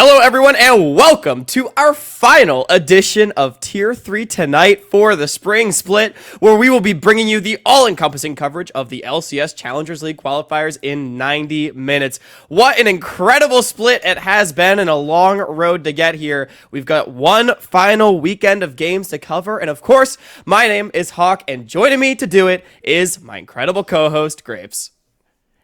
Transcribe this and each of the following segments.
Hello everyone and welcome to our final edition of Tier 3 tonight for the Spring Split, where we will be bringing you the all-encompassing coverage of the LCS Challengers League qualifiers in 90 minutes. What an incredible split it has been and a long road to get here. We've got one final weekend of games to cover, and of course, my name is Hawk, and joining me to do it is my incredible co-host, Grapes.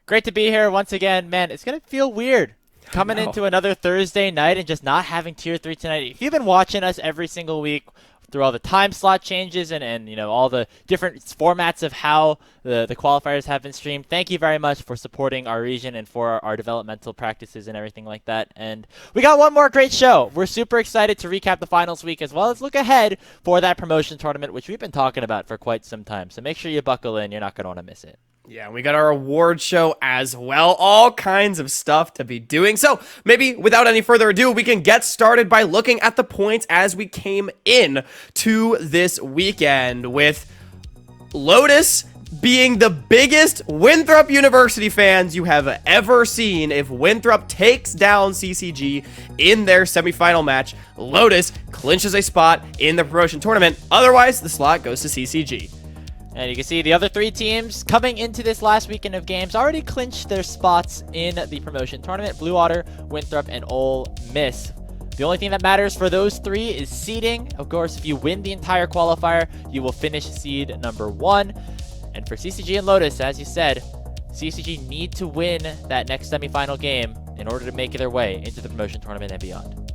Great to be here once again. Man, it's going to feel weird coming into another Thursday night and just not having Tier 3 tonight. If you've been watching us every single week through all the time slot changes and you know, all the different formats of how the qualifiers have been streamed, thank you very much for supporting our region and for our developmental practices and everything like that. And we got one more great show. We're super excited to recap the finals week as well as look ahead for that promotion tournament, which we've been talking about for quite some time. So make sure you buckle in. You're not going to want to miss it. Yeah, we got our award show as well. All kinds of stuff to be doing. So maybe without any further ado, we can get started by looking at the points as we came in to this weekend, with Lotus being the biggest Winthrop University fans you have ever seen. If Winthrop takes down CCG in their semifinal match, Lotus clinches a spot in the promotion tournament. Otherwise, the slot goes to CCG. And you can see the other three teams coming into this last weekend of games already clinched their spots in the promotion tournament: Blue Water, Winthrop, and Ole Miss. The only thing that matters for those three is seeding. Of course, if you win the entire qualifier, you will finish seed number 1. And for CCG and Lotus, as you said, CCG need to win that next semifinal game in order to make their way into the promotion tournament and beyond.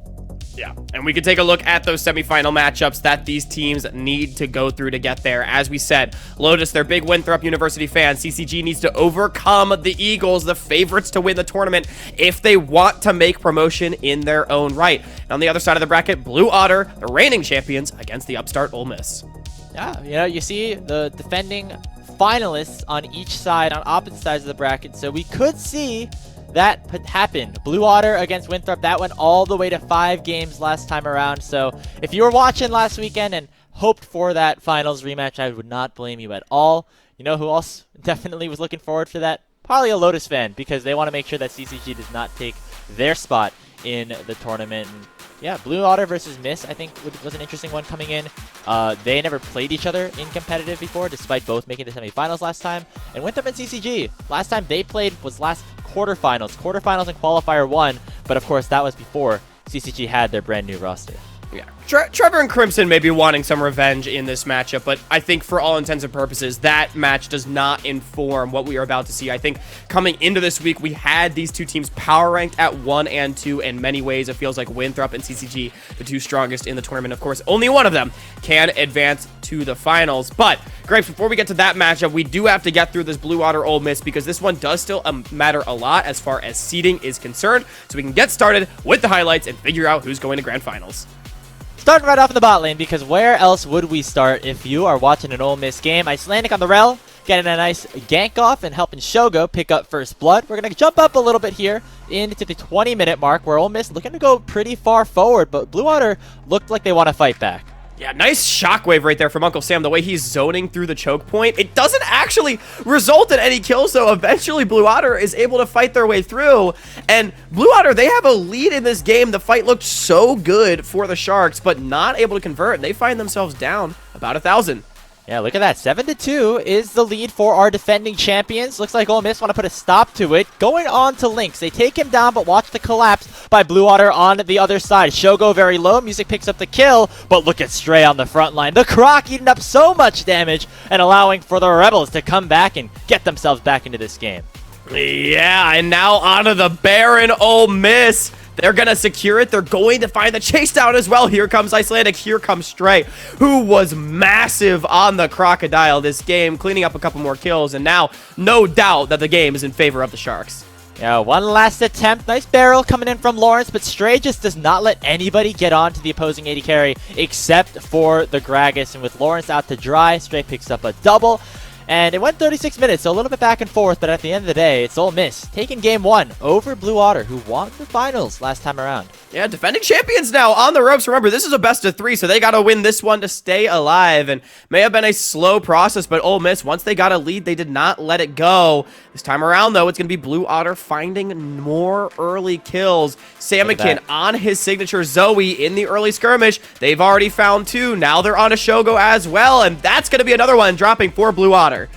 Yeah, and we can take a look at those semifinal matchups that these teams need to go through to get there. As we said, Lotus, they're big Winthrop University fans. CCG needs to overcome the Eagles, the favorites to win the tournament, if they want to make promotion in their own right. And on the other side of the bracket, Blue Otter, the reigning champions, against the upstart Ole Miss. Yeah, you know, you see the defending finalists on each side, on opposite sides of the bracket, so we could see that happen. Blue Water against Winthrop, that went all the way to 5 games last time around. So if you were watching last weekend and hoped for that finals rematch, I would not blame you at all. You know who else definitely was looking forward to that? Probably a Lotus fan, because they want to make sure that CCG does not take their spot in the tournament. And yeah, Blue Water versus Miss, I think, was an interesting one coming in. They never played each other in competitive before, despite both making the semifinals last time. And Winthrop and CCG, last time they played was last quarterfinals and qualifier 1, but of course that was before CCG had their brand new roster. Yeah, Trevor and Crimson may be wanting some revenge in this matchup, but I think for all intents and purposes, that match does not inform what we are about to see. I think coming into this week, we had these two teams power ranked at 1 and 2 in many ways. It feels like Winthrop and CCG, the two strongest in the tournament. Of course, only one of them can advance to the finals. But, Grapes, before we get to that matchup, we do have to get through this Blue Water Ole Miss, because this one does still matter a lot as far as seeding is concerned. So we can get started with the highlights and figure out who's going to grand finals. Starting right off in the bot lane, because where else would we start if you are watching an Ole Miss game? Icelandic on the rel, getting a nice gank off and helping Shogo pick up first blood. We're going to jump up a little bit here into the 20-minute mark, where Ole Miss looking to go pretty far forward, but Blue Water looked like they want to fight back. Yeah, nice shockwave right there from Uncle Sam, the way he's zoning through the choke point. It doesn't actually result in any kills, so eventually Blue Otter is able to fight their way through. And Blue Otter, they have a lead in this game. The fight looked so good for the Sharks, but not able to convert. They find themselves down about 1,000. Yeah, look at that. 7-2 is the lead for our defending champions. Looks like Ole Miss want to put a stop to it. Going on to Lynx. They take him down, but watch the collapse by Blue Water on the other side. Shogo very low. Music picks up the kill, but look at Stray on the front line. The Croc eating up so much damage and allowing for the Rebels to come back and get themselves back into this game. Yeah, and now onto the Baron Ole Miss. They're going to secure it. They're going to find the chase down as well. Here comes Icelandic. Here comes Stray, who was massive on the Crocodile this game, cleaning up a couple more kills. And now, no doubt that the game is in favor of the Sharks. Yeah, one last attempt. Nice barrel coming in from Lawrence, but Stray just does not let anybody get on to the opposing AD carry except for the Gragas. And with Lawrence out to dry, Stray picks up a double. And it went 36 minutes, so a little bit back and forth, but at the end of the day, it's Ole Miss taking game 1 over Blue Water, who won the finals last time around. Yeah, defending champions now on the ropes. Remember, this is a best of 3, so they got to win this one to stay alive. And may have been a slow process, but Ole Miss, once they got a lead, they did not let it go. This time around, though, it's going to be Blue Otter finding more early kills. Samikin on his signature Zoe in the early skirmish. They've already found 2. Now they're on a Shogo as well, and that's going to be another one dropping for Blue Otter.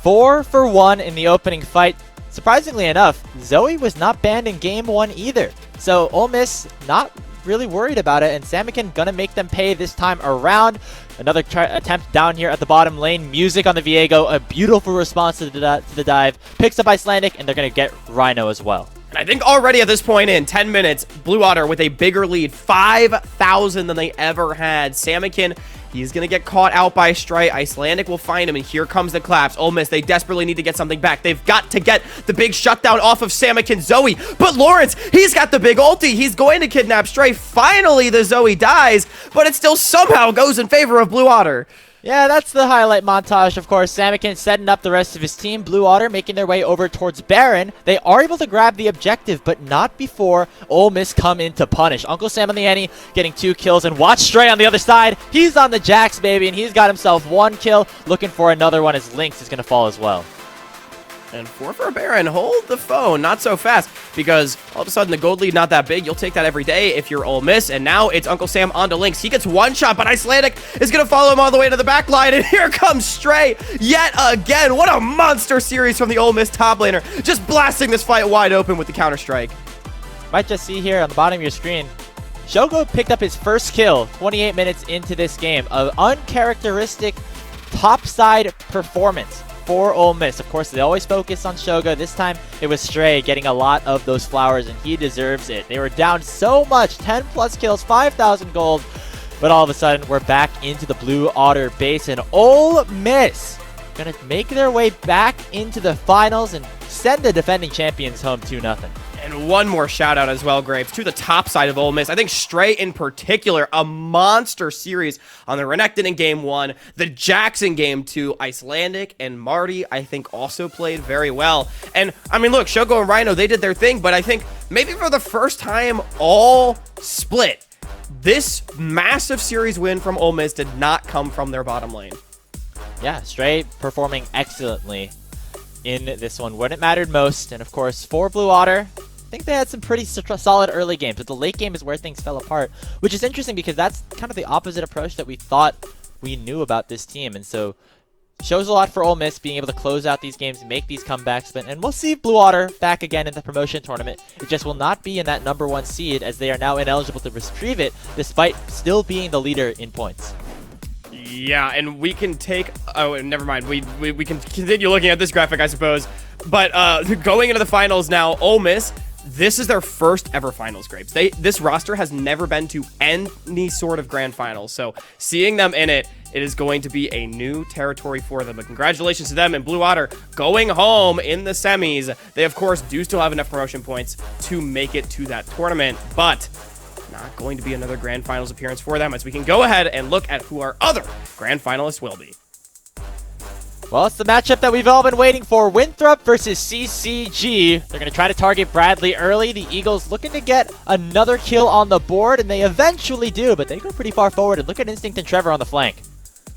4 for 1 in the opening fight. Surprisingly enough, Zoe was not banned in game 1 either. So Ole Miss not really worried about it, and Samikin gonna make them pay this time around. Another attempt down here at the bottom lane. Music on the Viego, a beautiful response to the dive. Picks up Icelandic, and they're gonna get Rhino as well. And I think already at this point in 10 minutes, Blue Otter with a bigger lead, 5,000 than they ever had. Samikin, he's going to get caught out by Stray. Icelandic will find him, and here comes the claps. Ole Miss, they desperately need to get something back. They've got to get the big shutdown off of Samikin Zoe. But Lawrence, he's got the big ulti. He's going to kidnap Stray. Finally, the Zoe dies, but it still somehow goes in favor of Blue Otter. Yeah, that's the highlight montage, of course. Samikin setting up the rest of his team. Blue Otter making their way over towards Baron. They are able to grab the objective, but not before Ole Miss come in to punish. Uncle Sam on the Annie getting 2 kills, and watch Stray on the other side. He's on the Jax, baby, and he's got himself 1 kill. Looking for another one as Lynx is going to fall as well. And 4 for Baron. Hold the phone. Not so fast, because all of a sudden the gold lead not that big. You'll take that every day if you're Ole Miss. And now it's Uncle Sam onto Lynx. He gets 1 shot, but Icelandic is going to follow him all the way to the back line. And here comes Stray yet again. What a monster series from the Ole Miss top laner. Just blasting this fight wide open with the counter-strike. Might just see here on the bottom of your screen, Shogo picked up his first kill 28 minutes into this game. An uncharacteristic topside performance for Ole Miss. Of course, they always focus on Shogo. This time, it was Stray getting a lot of those flowers, and he deserves it. They were down so much, 10 plus kills, 5,000 gold, but all of a sudden, we're back into the Blue Otter base, and Ole Miss gonna make their way back into the finals and send the defending champions home 2-0. And one more shout out as well, Graves, to the top side of Ole Miss. I think Stray in particular, a monster series on the Renekton in game 1, the Jax in game 2, Icelandic and Marty, I think also played very well. And I mean, look, Shogo and Rhino, they did their thing, but I think maybe for the first time all split, this massive series win from Ole Miss did not come from their bottom lane. Yeah, Stray performing excellently in this one when it mattered most. And of course, for Blue Otter, I think they had some pretty solid early games, but the late game is where things fell apart, which is interesting because that's kind of the opposite approach that we thought we knew about this team. And so shows a lot for Ole Miss being able to close out these games, make these comebacks, and we'll see Blue Otter back again in the promotion tournament. It just will not be in that #1 seed, as they are now ineligible to retrieve it despite still being the leader in points. Yeah, and we can take... Oh, never mind. We can continue looking at this graphic, I suppose. But going into the finals now, Ole Miss, this is their first ever finals, Grapes. This roster has never been to any sort of grand finals. So seeing them in it, it is going to be a new territory for them. But congratulations to them and Blue Otter going home in the semis. They, of course, do still have enough promotion points to make it to that tournament. But not going to be another grand finals appearance for them, as we can go ahead and look at who our other grand finalists will be. Well, it's the matchup that we've all been waiting for. Winthrop versus CCG. They're going to try to target Bradley early. The Eagles looking to get another kill on the board, and they eventually do, but they go pretty far forward. And look at Instinct and Trevor on the flank.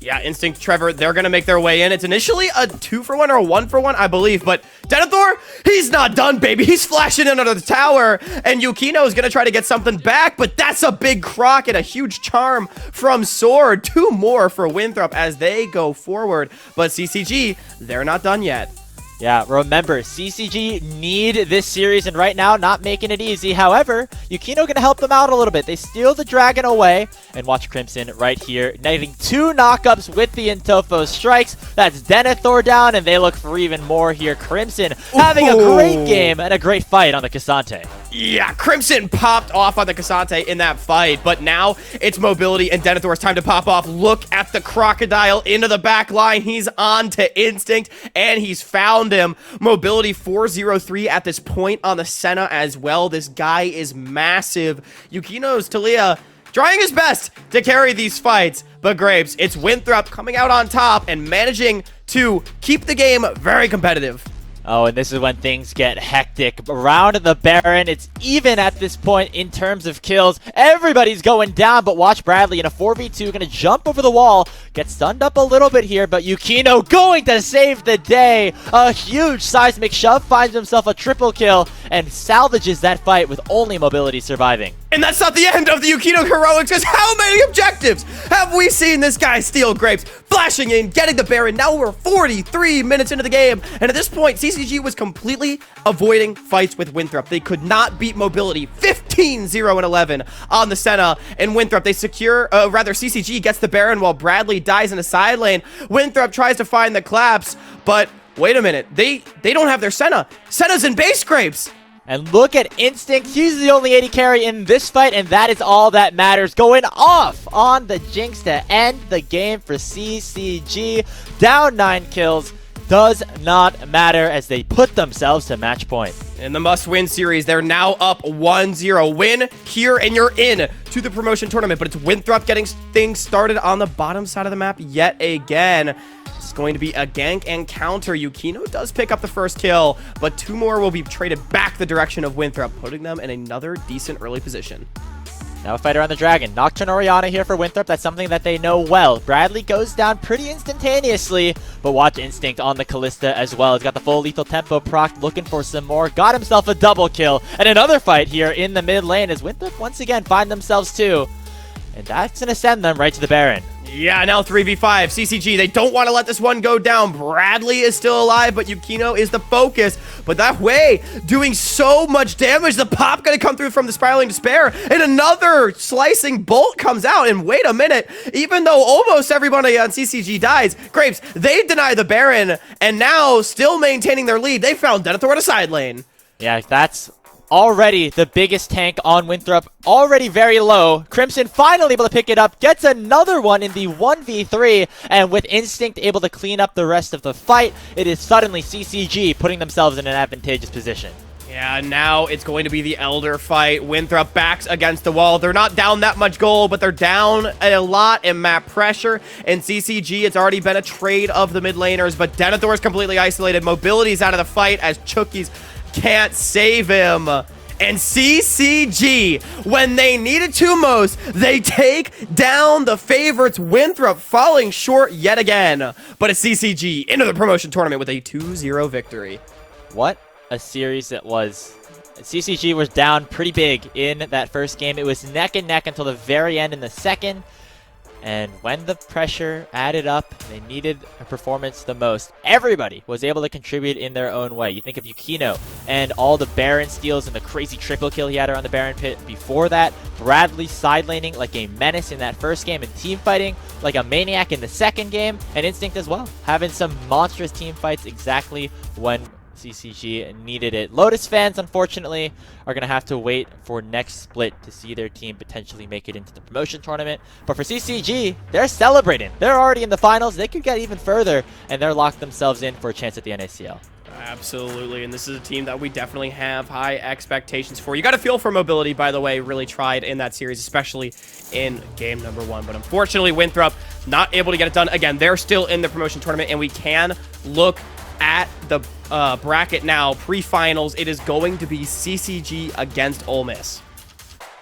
Yeah, Instinct, Trevor, they're going to make their way in. It's initially a 2-for-1 or a 1-for-1, I believe. But Denethor, he's not done, baby. He's flashing in under the tower. And Yukino is going to try to get something back. But that's a big croc and a huge charm from Sword. 2 more for Winthrop as they go forward. But CCG, they're not done yet. Yeah, remember, CCG need this series, and right now, not making it easy. However, Yukino going to help them out a little bit. They steal the dragon away, and watch Crimson right here, getting 2 knockups with the Intofo strikes. That's Denethor down, and they look for even more here. Crimson having a great game and a great fight on the Cassante. Yeah, Crimson popped off on the Cassante in that fight, but now it's Mobility and Denethor's time to pop off. Look at the Crocodile into the back line. He's on to Instinct, and he's found him. Mobility 403 at this point on the Senna as well. This guy is massive. Yukino's Talia trying his best to carry these fights, but Graves, it's Winthrop coming out on top and managing to keep the game very competitive. Oh, and this is when things get hectic. Around the Baron, it's even at this point in terms of kills. Everybody's going down, but watch Bradley in a 4v2, gonna jump over the wall, get stunned up a little bit here, but Yukino going to save the day. A huge seismic shove, finds himself a triple kill, and salvages that fight with only mobility surviving. And that's not the end of the Yukino heroics, because how many objectives have we seen this guy steal grapes? Flashing in, getting the Baron. Now we're 43 minutes into the game, and at this point, CCG was completely avoiding fights with Winthrop. They could not beat mobility. 15-0-11 on the Senna, and Winthrop, they secure, CCG gets the Baron while Bradley dies in a side lane. Winthrop tries to find the collapse, but wait a minute, they don't have their Senna. Senna's in base grapes. And look at Instinct. He's the only 80 carry in this fight, and that is all that matters. Going off on the Jinx to end the game for CCG. Down 9 kills. Does not matter as they put themselves to match point. In the must-win series, they're now up 1-0. Win here, and you're in to the promotion tournament. But it's Winthrop getting things started on the bottom side of the map yet again. It's going to be a gank and counter. Yukino does pick up the first kill, but 2 more will be traded back the direction of Winthrop, putting them in another decent early position. Now a fighter on the Dragon. Nocturne Orianna here for Winthrop. That's something that they know well. Bradley goes down pretty instantaneously, but watch Instinct on the Callista as well. He's got the full lethal tempo proc, looking for some more. Got himself a double kill. And another fight here in the mid lane as Winthrop once again find themselves 2. And that's going to send them right to the Baron. Yeah, now 3v5. CCG, they don't want to let this one go down. Bradley is still alive, but Yukino is the focus. But that way, doing so much damage, the pop going to come through from the Spiraling Despair, and another slicing bolt comes out. And wait a minute, even though almost everybody on CCG dies, Grapes, they deny the Baron, and now still maintaining their lead, they found Denethor in a side lane. Yeah, that's already the biggest tank on Winthrop, already very low. Crimson finally able to pick it up, gets another one in the 1v3, and with Instinct able to clean up the rest of the fight, it is suddenly CCG putting themselves in an advantageous position. Yeah, now it's going to be the Elder fight. Winthrop backs against the wall. They're not down that much gold, but they're down a lot in map pressure. And CCG, it's already been a trade of the mid laners, but Denethor is completely isolated. Mobility's out of the fight as Chucky's can't save him. And CCG, when they needed to most, they take down the favorites. Winthrop falling short yet again. But it's CCG into the promotion tournament with a 2-0 victory. What a series it was. CCG was down pretty big in that first game. It was neck and neck until the very end in the second. And when the pressure added up, they needed a performance the most. Everybody was able to contribute in their own way. You think of Yukino and all the Baron steals and the crazy triple kill he had around the Baron pit before that. Bradley side laning like a menace in that first game, and team fighting like a maniac in the second game. And Instinct as well, having some monstrous team fights exactly when CCG needed it. Lotus fans, unfortunately, are going to have to wait for next split to see their team potentially make it into the promotion tournament. But for CCG, they're celebrating. They're already in the finals. They could get even further, and they're locked themselves in for a chance at the NACL. Absolutely, and this is a team that we definitely have high expectations for. You got to feel for Mobility, by the way, really tried in that series, especially in game number 1. But unfortunately, Winthrop not able to get it done. Again, they're still in the promotion tournament, and we can look at the bracket now, pre-finals. It is going to be CCG against Ole Miss.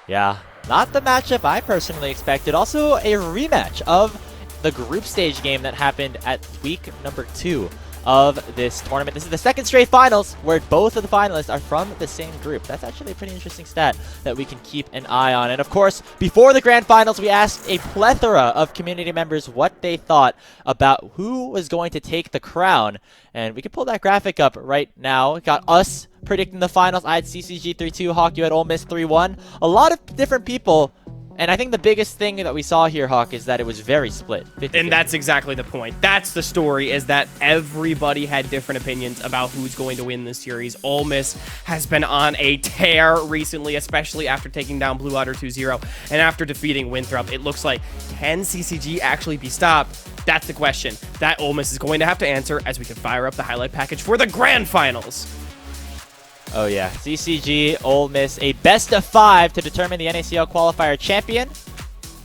Yeah, not the matchup I personally expected. Also, a rematch of the group stage game that happened at week number 2 of this tournament. This is the second straight finals where both of the finalists are from the same group. That's actually a pretty interesting stat that we can keep an eye on. And of course, before the grand finals, we asked a plethora of community members what they thought about who was going to take the crown. And we can pull that graphic up right now. It got us predicting the finals. I had CCG 3-2, Hawk, you had Ole Miss 3-1. A lot of different people. And I think the biggest thing that we saw here, Hawk, is that it was very split. 50-50. And that's exactly the point. That's the story, is that everybody had different opinions about who's going to win this series. Ole Miss has been on a tear recently, especially after taking down Blue Water 2-0. And after defeating Winthrop, it looks like, can CCG actually be stopped? That's the question that Ole Miss is going to have to answer as we can fire up the highlight package for the grand finals. Oh yeah, CCG, Ole Miss, a best of 5 to determine the NACL Qualifier champion,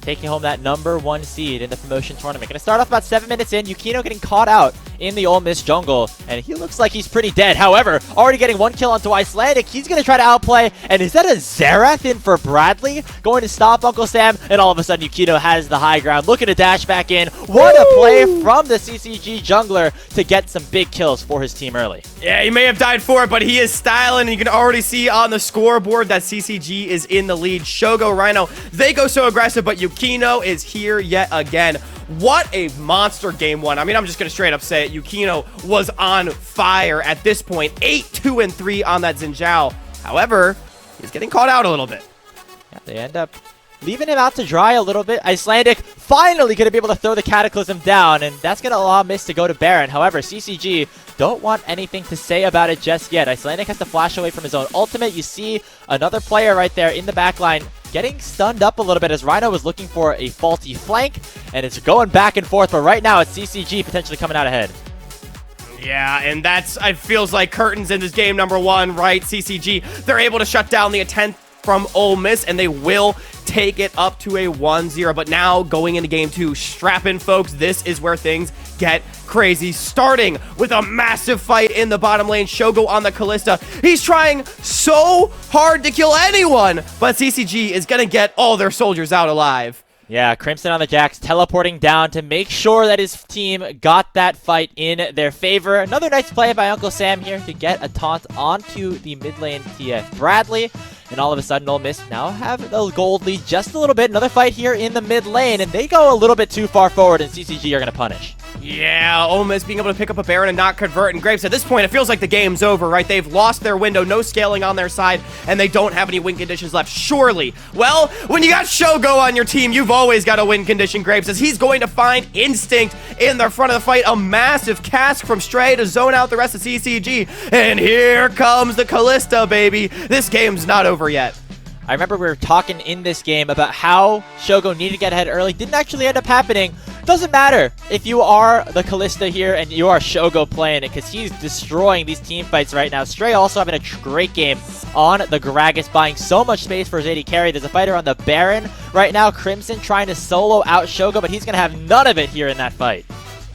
taking home that #1 seed in the promotion tournament. Going to start off about 7 minutes in, Yukino getting caught out in the Ole Miss jungle, and he looks like he's pretty dead. However, already getting 1 kill onto Icelandic. He's going to try to outplay, and is that a Xerath in for Bradley? Going to stop Uncle Sam, and all of a sudden Yukino has the high ground, looking to dash back in. What a play from the CCG jungler to get some big kills for his team early. Yeah, he may have died for it, but he is styling, and you can already see on the scoreboard that CCG is in the lead. Shogo, Rhino, they go so aggressive, but Yukino is here yet again. What a monster game one. I mean, I'm just going to straight up say it. Yukino was on fire at this point. 8-2-3 on that Xin Zhao. However, he's getting caught out a little bit. Yeah, they end up leaving him out to dry a little bit. Icelandic finally going to be able to throw the Cataclysm down, and that's going to allow Mist to go to Baron. However, CCG don't want anything to say about it just yet. Icelandic has to flash away from his own ultimate. You see another player right there in the back line getting stunned up a little bit as Rhino was looking for a faulty flank, and it's going back and forth, but right now it's CCG potentially coming out ahead. Yeah, and it feels like curtains in this game number one, right? CCG, they're able to shut down the attempt from Ole Miss, and they will take it up to a 1-0. But now going into game two, strap in, folks. This is where things get crazy. Starting with a massive fight in the bottom lane. Shogo on the Kalista. He's trying so hard to kill anyone, but CCG is going to get all their soldiers out alive. Yeah, Crimson on the Jax teleporting down to make sure that his team got that fight in their favor. Another nice play by Uncle Sam here to get a taunt onto the mid lane TF Bradley. And all of a sudden, Ole Miss now have the gold lead just a little bit. Another fight here in the mid lane, and they go a little bit too far forward, and CCG are going to punish. Yeah, Ole Miss being able to pick up a Baron and not convert. And Grapes, at this point, it feels like the game's over, right? They've lost their window, no scaling on their side, and they don't have any win conditions left. Surely. Well, when you got Shogo on your team, you've always got a win condition, Grapes, as he's going to find Instinct in the front of the fight. A massive cask from Stray to zone out the rest of CCG. And here comes the Kalista, baby. This game's not over yet. I remember we were talking in this game about how Shogo needed to get ahead early. Didn't actually end up happening. Doesn't matter if you are the Kalista here and you are Shogo playing it, because he's destroying these team fights right now. Stray also having a great game on the Gragas, buying so much space for his AD carry. There's a fighter on the Baron right now. Crimson trying to solo out Shogo, but he's going to have none of it here in that fight.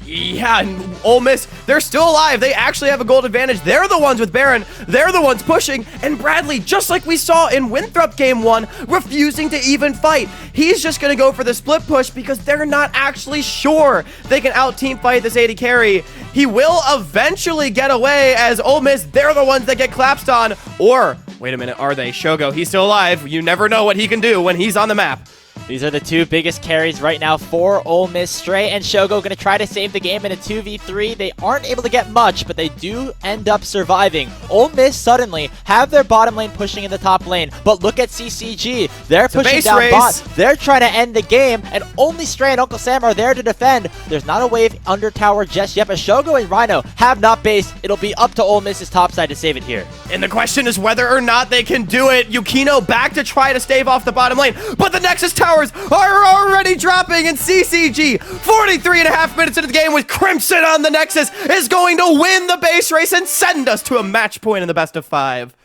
Yeah, and Ole Miss, they're still alive. They actually have a gold advantage. They're the ones with Baron. They're the ones pushing. And Bradley, just like we saw in Winthrop game one, refusing to even fight. He's just going to go for the split push because they're not actually sure they can out-team fight this AD carry. He will eventually get away as Ole Miss, they're the ones that get collapsed on. Or, wait a minute, are they? Shogo, he's still alive. You never know what he can do when he's on the map. These are the two biggest carries right now for Ole Miss. Stray and Shogo going to try to save the game in a 2v3. They aren't able to get much, but they do end up surviving. Ole Miss suddenly have their bottom lane pushing in the top lane, but look at CCG. They're pushing down bot. They're trying to end the game, and only Stray and Uncle Sam are there to defend. There's not a wave under tower just yet, but Shogo and Rhino have not based. It'll be up to Ole Miss's top side to save it here. And the question is whether or not they can do it. Yukino back to try to stave off the bottom lane, but the Nexus towers are already dropping, and CCG, 43.5 minutes into the game with Crimson on the Nexus, is going to win the base race and send us to a match point in the best of 5.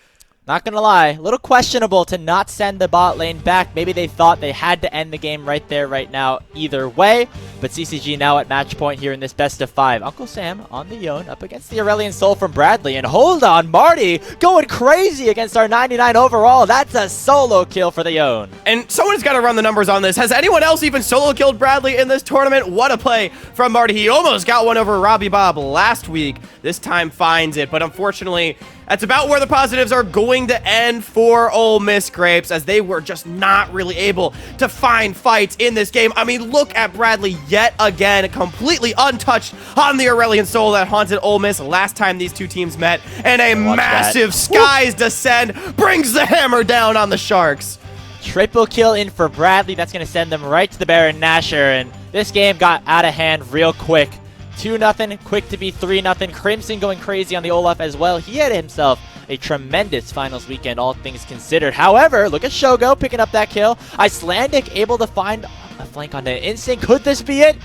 Not gonna lie, a little questionable to not send the bot lane back. Maybe they thought they had to end the game right there, right now, either way. But CCG now at match point here in this best of 5. Uncle Sam on the Yone up against the Aurelion Soul from Bradley. And hold on, Marty going crazy against our 99 overall. That's a solo kill for the Yone. And someone's got to run the numbers on this. Has anyone else even solo killed Bradley in this tournament? What a play from Marty. He almost got one over Robbie Bob last week. This time finds it, but unfortunately, that's about where the positives are going to end for Ole Miss, Grapes, as they were just not really able to find fights in this game. I mean, look at Bradley yet again, completely untouched on the Aurelion Soul that haunted Ole Miss last time these two teams met, and a massive Skies Descend brings the hammer down on the Sharks. Triple kill in for Bradley. That's going to send them right to the Baron Nashor, and this game got out of hand real quick. 2-0, quick to be 3-0. Crimson going crazy on the Olaf as well. He had himself a tremendous finals weekend, all things considered. However, look at Shogo picking up that kill. Icelandic able to find a flank on the Instinct. Could this be it?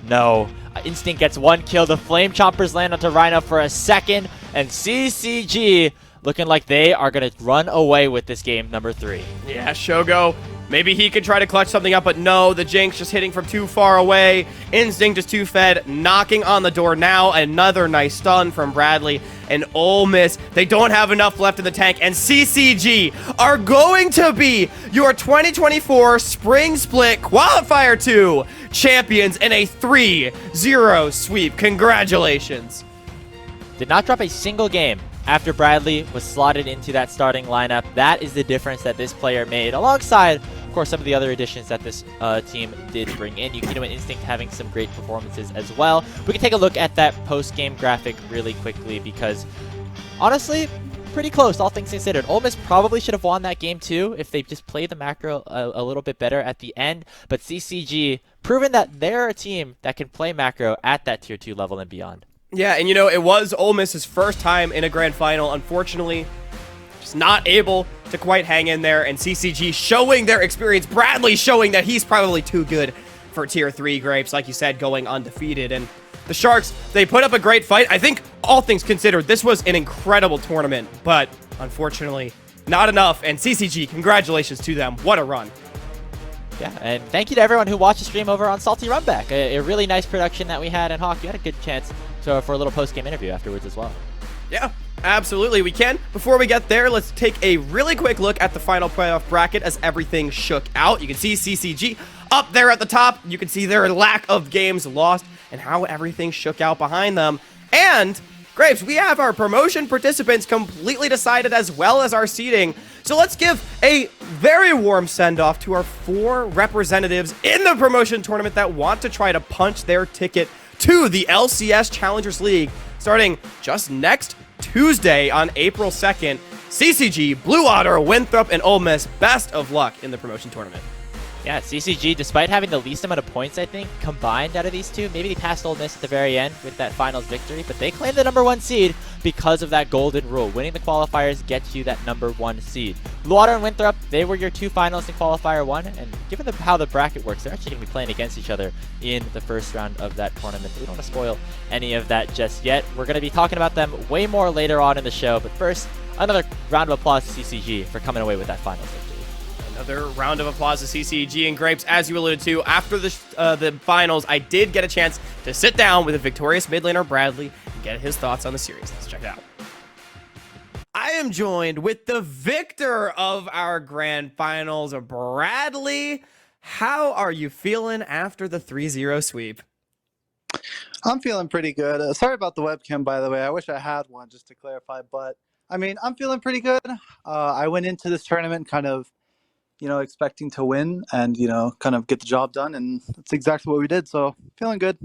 No. Instinct gets one kill. The Flame Chompers land onto Rhino for a second. And CCG looking like they are going to run away with this game number 3. Yeah, Shogo Maybe he could try to clutch something up, but no, the Jinx just hitting from too far away. Instinct is too fed, knocking on the door now. Another nice stun from Bradley. And Ole Miss, they don't have enough left in the tank. And CCG are going to be your 2024 Spring Split Qualifier 2 champions in a 3-0 sweep. Congratulations. Did not drop a single game after Bradley was slotted into that starting lineup. That is the difference that this player made, alongside, of course, some of the other additions that this team did bring in. Yukino and Instinct having some great performances as well. We can take a look at that post-game graphic really quickly because, honestly, pretty close, all things considered. Ole Miss probably should have won that game too if they just played the macro a little bit better at the end. But CCG, proven that they're a team that can play macro at that Tier 2 level and beyond. Yeah, and it was Ole Miss's first time in a grand final. Unfortunately, just not able to quite hang in there. And CCG showing their experience. Bradley showing that he's probably too good for Tier 3 Grapes, like you said, going undefeated. And the Sharks, they put up a great fight. I think, all things considered, this was an incredible tournament. But, unfortunately, not enough. And CCG, congratulations to them. What a run. Yeah, and thank you to everyone who watched the stream over on Salty Runback. A really nice production that we had. And Hawk, you had a good chance for a little post-game interview afterwards as well. Yeah, absolutely, we can. Before we get there, let's take a really quick look at the final playoff bracket as everything shook out. You can see CCG up there at the top. You can see their lack of games lost and how everything shook out behind them. And, Grapes, we have our promotion participants completely decided as well as our seeding. So let's give a very warm send-off to our 4 representatives in the promotion tournament that want to try to punch their ticket to the LCS Challengers League starting just next Tuesday on April 2nd. CCG, Blue Otter, Winthrop, and Ole Miss, best of luck in the promotion tournament. Yeah, CCG, despite having the least amount of points, I think, combined out of these two, maybe they passed Ole Miss at the very end with that finals victory, but they claimed the #1 seed because of that golden rule. Winning the qualifiers gets you that #1 seed. Blue Water and Winthrop, they were your 2 finalists in Qualifier 1, and given how the bracket works, they're actually going to be playing against each other in the first round of that tournament. We don't want to spoil any of that just yet. We're going to be talking about them way more later on in the show, but first, another round of applause to CCG for coming away with that finals victory. Another round of applause to CCG and Grapes. As you alluded to, after the finals, I did get a chance to sit down with a victorious mid laner, Bradley, and get his thoughts on the series. Let's check it out. I am joined with the victor of our grand finals, Bradley. How are you feeling after the 3-0 sweep? I'm feeling pretty good. Sorry about the webcam, by the way. I wish I had one just to clarify, but I mean, I'm feeling pretty good. I went into this tournament kind of, expecting to win and, kind of get the job done. And that's exactly what we did. So feeling good.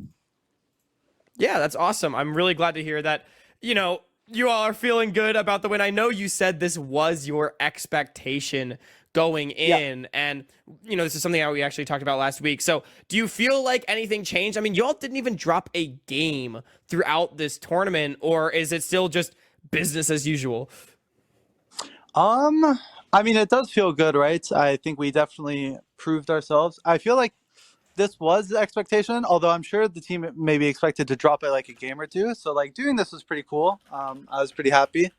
Yeah, that's awesome. I'm really glad to hear that, you all are feeling good about the win. I know you said this was your expectation going in. Yeah. And, this is something that we actually talked about last week. So do you feel like anything changed? I mean, y'all didn't even drop a game throughout this tournament, or is it still just business as usual? I mean, it does feel good, right? I think we definitely proved ourselves. I feel like this was the expectation, although I'm sure the team maybe expected to drop it like a game or two. So, doing this was pretty cool. I was pretty happy.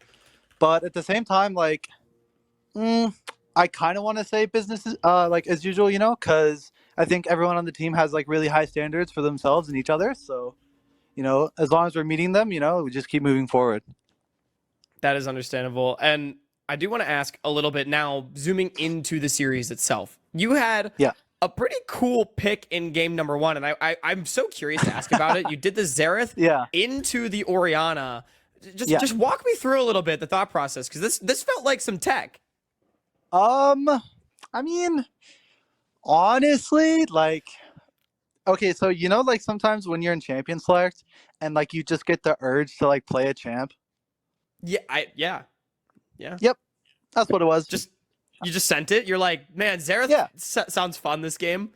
But at the same time, I kind of want to say business is, as usual, because I think everyone on the team has, really high standards for themselves and each other. So, as long as we're meeting them, we just keep moving forward. That is understandable. And I do want to ask a little bit now, zooming into the series itself. You had a pretty cool pick in game #1, and I'm so curious to ask about it. You did the Xerath into the Orianna. Just walk me through a little bit the thought process, because this felt like some tech. I mean, honestly, okay, so sometimes when you're in Champion Select and you just get the urge to play a champ. Yeah. Yep, that's what it was. You just sent it. You're like, man, Xerath sounds fun this game.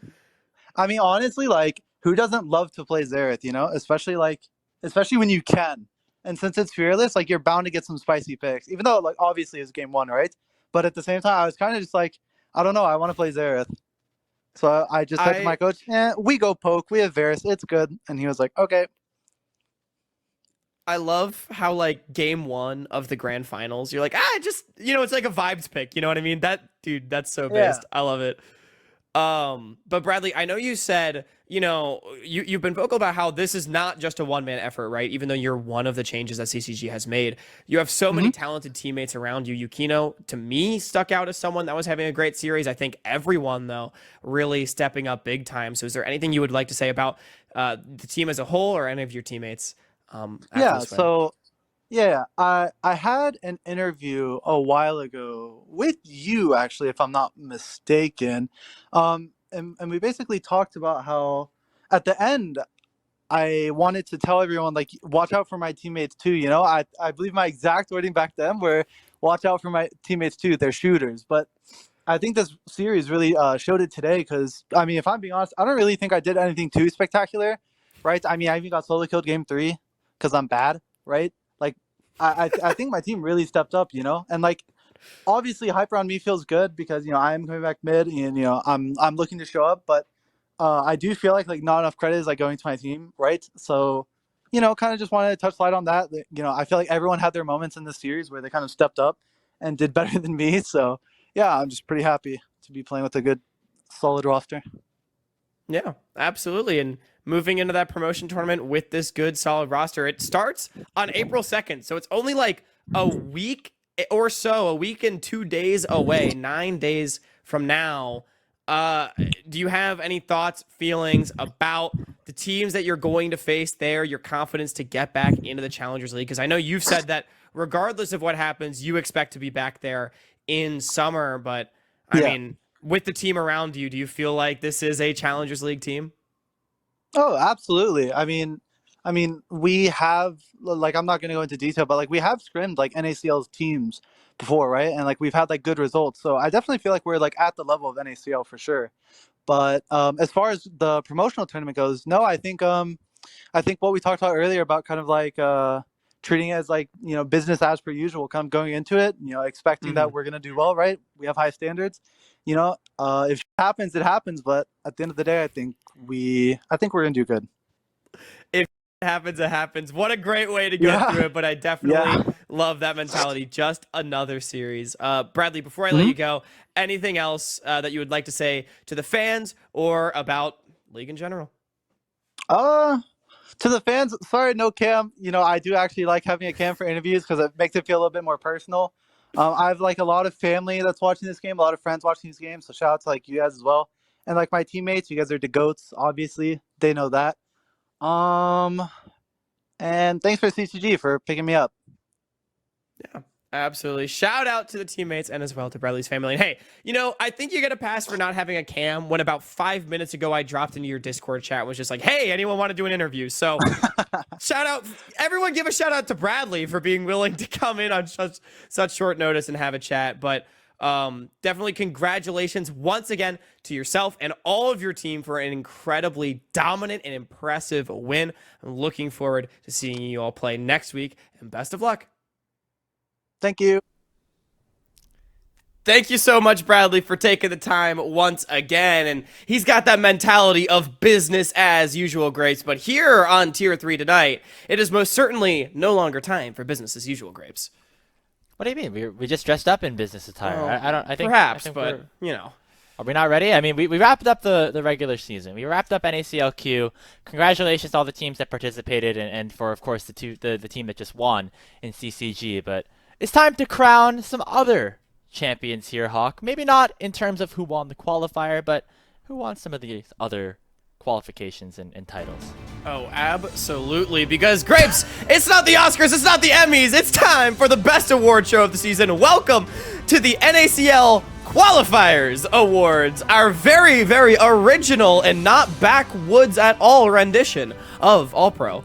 I mean, honestly, who doesn't love to play Xerath? Especially when you can. And since it's fearless, you're bound to get some spicy picks. Even though obviously it's game 1, right? But at the same time, I was kind of just I don't know, I want to play Xerath. So I just said to my coach, we go poke. We have Varus. It's good. And he was like, okay. I love how game 1 of the grand finals, you're like, it's like a vibes pick. You know what I mean? That's so based. I love it. But Bradley, I know you said, you've been vocal about how this is not just a one-man effort, right? Even though you're one of the changes that CCG has made, you have so many talented teammates around you. Yukino, to me, stuck out as someone that was having a great series. I think everyone, though, really stepping up big time. So is there anything you would like to say about the team as a whole or any of your teammates? After Yeah, this win? so yeah, I had an interview a while ago with you actually, if I'm not mistaken. And we basically talked about how at the end I wanted to tell everyone like watch out for my teammates too, you know? I believe my exact wording back then were watch out for my teammates too, they're shooters. But I think this series really showed it today because, I mean, if I'm being honest, I don't really think I did anything too spectacular, right? I mean, I even got solo killed game 3 because I'm bad, right? Like, I think my team really stepped up, you know? And, like, obviously, hyper on me feels good because, you know, I am coming back mid and, you know, I'm looking to show up. But I do feel like not enough credit is, like, going to my team, right? So, you know, kind of just wanted to touch light on that. You know, I feel like everyone had their moments in this series where they kind of stepped up and did better than me. So, yeah, I'm just pretty happy to be playing with a good, solid roster. Yeah, absolutely. And moving into that promotion tournament with this good, solid roster, it starts on April 2nd. So it's only like a week or so, a week and 2 days away, 9 days from now. Do you have any thoughts, feelings about the teams that you're going to face there, your confidence to get back into the Challengers League? Because I know you've said that regardless of what happens, you expect to be back there in summer. But I mean, with the team around you, do you feel like this is a Challengers League team? Oh, absolutely. I mean, we have like I'm not going to go into detail, but like we have scrimmed like NACL's teams before, right? And like we've had like good results. So I definitely feel like we're like at the level of NACL for sure. But as far as the promotional tournament goes, no, I think what we talked about earlier about kind of like treating it as like, you know, business as per usual, kind of going into it, you know, expecting that we're gonna do well, right? We have high standards. You know, if it happens, it happens. But at the end of the day, I think we're gonna do good. If it happens, it happens. What a great way to go Yeah. through it. But I Yeah. definitely love that mentality. Just another series. Bradley, before I let Mhm. you go, anything else that you would like to say to the fans or about League in general? To the fans, sorry, no cam. You know, I do actually like having a cam for interviews because it makes it feel a little bit more personal. I have like a lot of family that's watching this game, a lot of friends watching this game. So shout out to like you guys as well, and like my teammates. You guys are the goats, obviously. They know that. Um, and thanks for CCG for picking me up. Yeah, absolutely. Shout out to the teammates and as well to Bradley's family. And hey, I think you get a pass for not having a cam when about 5 minutes ago I dropped into your Discord chat and was just like, hey, anyone want to do an interview? So shout out, everyone give a shout out to Bradley for being willing to come in on such short notice and have a chat. But definitely congratulations once again to yourself and all of your team for an incredibly dominant and impressive win. I'm looking forward to seeing you all play next week, and best of luck. Thank you. Thank you so much, Bradley, for taking the time once again. And he's got that mentality of business as usual, Grapes. But here on Tier 3 tonight, it is most certainly no longer time for business as usual, Grapes. What do you mean? We just dressed up in business attire. Well, I think perhaps, I think but, Are we not ready? I mean, we wrapped up the regular season. We wrapped up NACLQ. Congratulations to all the teams that participated and for, of course, the team that just won in CCG. But it's time to crown some other champions here, Hawk. Maybe not in terms of who won the qualifier, but who won some of the other qualifications and titles. Oh, absolutely. Because, Grapes, it's not the Oscars, it's not the Emmys. It's time for the best award show of the season. Welcome to the NACL Qualifiers Awards, our very, very original and not backwoods at all rendition of All Pro.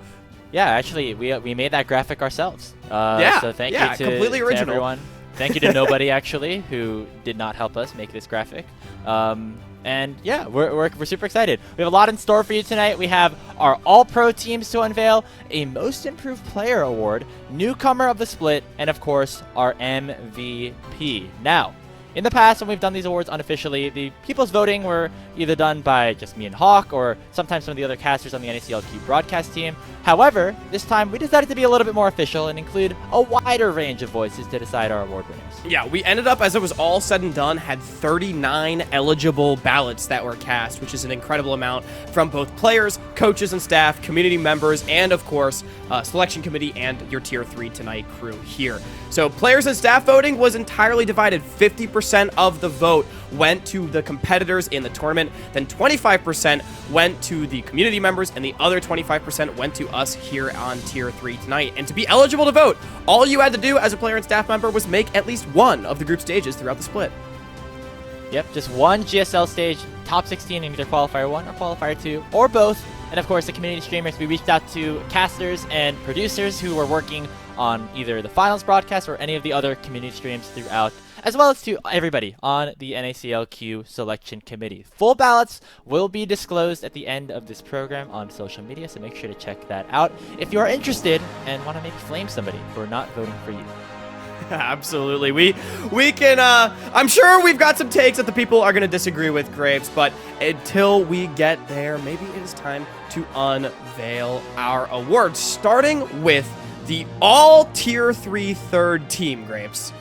Yeah, actually, we made that graphic ourselves. Yeah, so thank yeah, you to, completely to original. everyone. Thank you to nobody, actually, who did not help us make this graphic. And yeah, we're super excited. We have a lot in store for you tonight. We have our All-Pro teams to unveil, a Most Improved Player Award, Newcomer of the Split, and of course, our MVP. Now, In the past, when we've done these awards unofficially, the people's voting were either done by just me and Hawk or sometimes some of the other casters on the NACLQ broadcast team. However, this time we decided to be a little bit more official and include a wider range of voices to decide our award winners. Yeah, we ended up, as it was all said and done, had 39 eligible ballots that were cast, which is an incredible amount from both players, coaches and staff, community members, and of course, selection committee and your Tier 3 Tonight crew here. So players and staff voting was entirely divided. 50% of the vote went to the competitors in the tournament, then 25% went to the community members, and the other 25% went to us here on Tier 3 Tonight. And to be eligible to vote, all you had to do as a player and staff member was make at least one of the group stages throughout the split. Yep, just one GSL stage, top 16 in either Qualifier 1 or Qualifier 2, or both. And of course, the community streamers, we reached out to casters and producers who were working on either the finals broadcast or any of the other community streams throughout, as well as to everybody on the NACLQ selection committee. Full ballots will be disclosed at the end of this program on social media, so make sure to check that out if you are interested and want to maybe flame somebody for not voting for you. Absolutely. We can, I'm sure we've got some takes that the people are going to disagree with, Grapes, but until we get there, maybe it is time to unveil our awards, starting with the all Tier 3 third team, Grapes.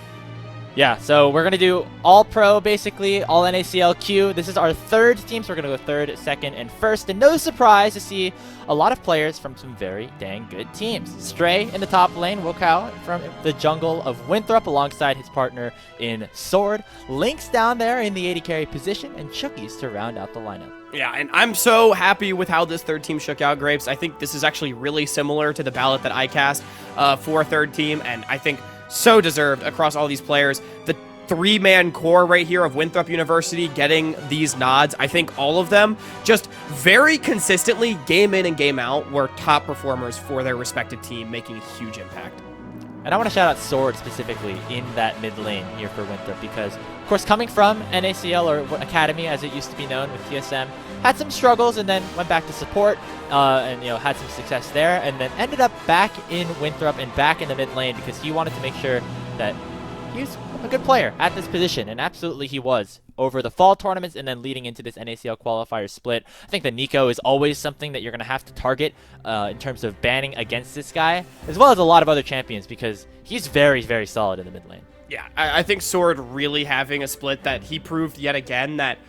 Yeah, so we're going to do all pro, basically, all NACLQ. This is our third team, so we're going to go third, second, and first. And no surprise to see a lot of players from some very dang good teams. Stray in the top lane, Wokao from the jungle of Winthrop alongside his partner in Sword. Lynx down there in the 80 carry position, and Chookies to round out the lineup. Yeah, and I'm so happy with how this third team shook out, Grapes. I think this is actually really similar to the ballot that I cast for third team, and I think so deserved across all these players. The three-man core right here of Winthrop University getting these nods, I think all of them just very consistently, game in and game out, were top performers for their respective team, making a huge impact. And I want to shout out Sword specifically in that mid lane here for Winthrop because, of course, coming from NACL or Academy as it used to be known with TSM, had some struggles and then went back to support and had some success there, and then ended up back in Winthrop and back in the mid lane because he wanted to make sure that he was a good player at this position, and absolutely he was over the fall tournaments and then leading into this NACL qualifier split. I think the Nico is always something that you're going to have to target in terms of banning against this guy, as well as a lot of other champions because he's very, very solid in the mid lane. Yeah, I think Sword really having a split that he proved yet again that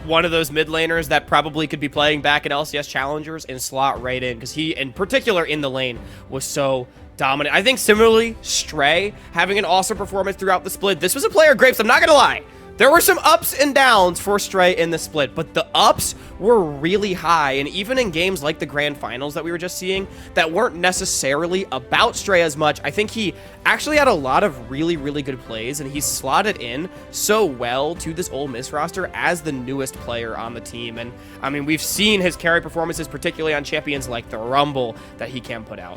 one of those mid laners that probably could be playing back at LCS Challengers and slot right in because he, in particular in the lane, was so dominant. I think similarly, Stray having an awesome performance throughout the split. This was a player, Grapes, I'm not going to lie. There were some ups and downs for Stray in the split, but the ups were really high. And even in games like the grand finals that we were just seeing that weren't necessarily about Stray as much, I think he actually had a lot of really, really good plays, and he slotted in so well to this Ole Miss roster as the newest player on the team. And I mean, we've seen his carry performances, particularly on champions like the Rumble, that he can put out.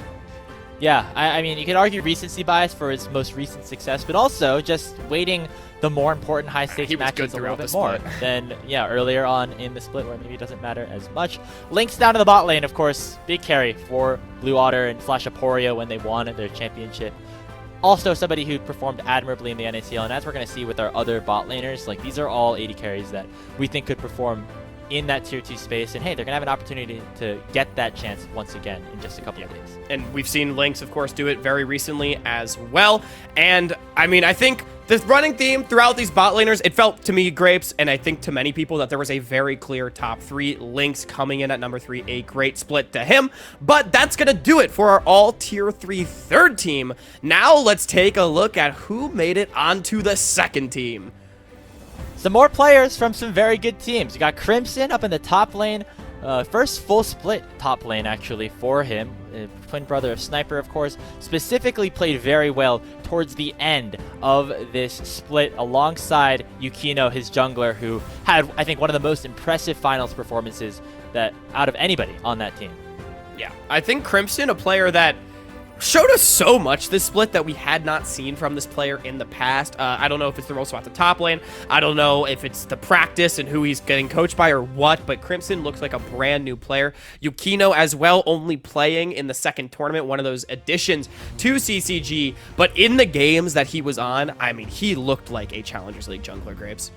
Yeah, I mean, you could argue recency bias for his most recent success, but also just waiting the more important high-stakes matches a little bit more than, earlier on in the split where maybe it doesn't matter as much. Lynx down to the bot lane, of course, big carry for Blue Otter and Flash Aporia when they won their championship. Also somebody who performed admirably in the NACL, and as we're going to see with our other bot laners, like these are all 80 carries that we think could perform in that tier 2 space, and hey, they're gonna have an opportunity to get that chance once again in just a couple of days. And we've seen Lynx, of course, do it very recently as well. And I mean, I think the running theme throughout these bot laners, it felt to me, Grapes, and I think to many people, that there was a very clear top 3. Lynx coming in at number 3, a great split to him. But that's gonna do it for our all tier 3 third team. Now let's take a look at who made it onto the second team. Some more players from some very good teams. You got Crimson up in the top lane. First full split top lane, actually, for him. Twin brother of Sniper, of course. Specifically played very well towards the end of this split alongside Yukino, his jungler, who had, I think, one of the most impressive finals performances that out of anybody on that team. Yeah, I think Crimson, a player that showed us so much this split that we had not seen from this player in the past. I don't know if it's the role swap at the top lane. I don't know if it's the practice and who he's getting coached by or what, but Crimson looks like a brand new player. Yukino as well, only playing in the second tournament, one of those additions to CCG, but in the games that he was on, I mean, he looked like a Challengers League jungler, Graves.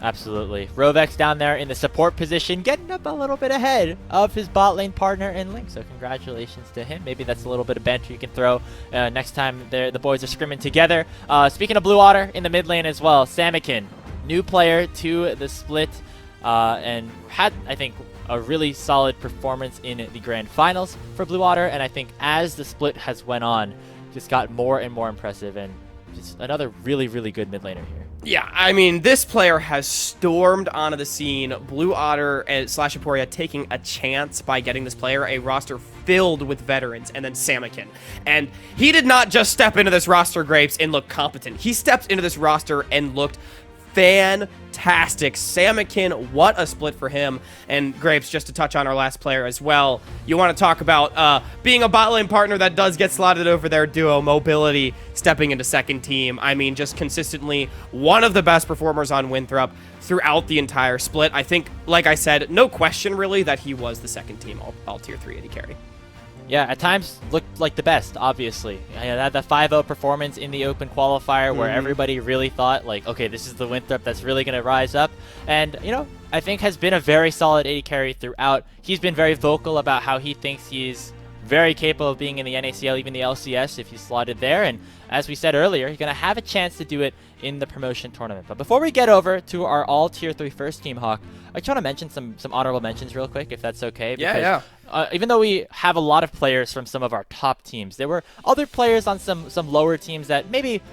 Absolutely. Rovex down there in the support position, getting up a little bit ahead of his bot lane partner in Link. So congratulations to him. Maybe that's a little bit of banter you can throw next time the boys are scrimming together. Speaking of Blue Otter in the mid lane as well, Samakin, new player to the split, and had, I think, a really solid performance in the grand finals for Blue Otter. And I think as the split has went on, just got more and more impressive, and just another really, really good mid laner here. Yeah, I mean, this player has stormed onto the scene. Blue Otter and Aporia taking a chance by getting this player a roster filled with veterans, and then Samakin. And he did not just step into this roster, Grapes, and look competent. He stepped into this roster and looked fantastic. Samakin, what a split for him. And Grapes, just to touch on our last player as well, you want to talk about being a bot lane partner that does get slotted over their duo, Mobility, stepping into second team. I mean, just consistently one of the best performers on Winthrop throughout the entire split. I think, like I said, no question really that he was the second team all tier 3 AD carry. Yeah, at times looked like the best, obviously. That 5-0 performance in the open qualifier where everybody really thought, like, okay, this is the Winthrop that's really going to rise up. And, you know, I think has been a very solid AD carry throughout. He's been very vocal about how he thinks he's very capable of being in the NACL, even the LCS if he's slotted there. And as we said earlier, he's going to have a chance to do it in the promotion tournament. But before we get over to our all tier 3 first team, Hawk, I just want to mention some honorable mentions real quick, if that's okay. Because, even though we have a lot of players from some of our top teams, there were other players on some lower teams that maybe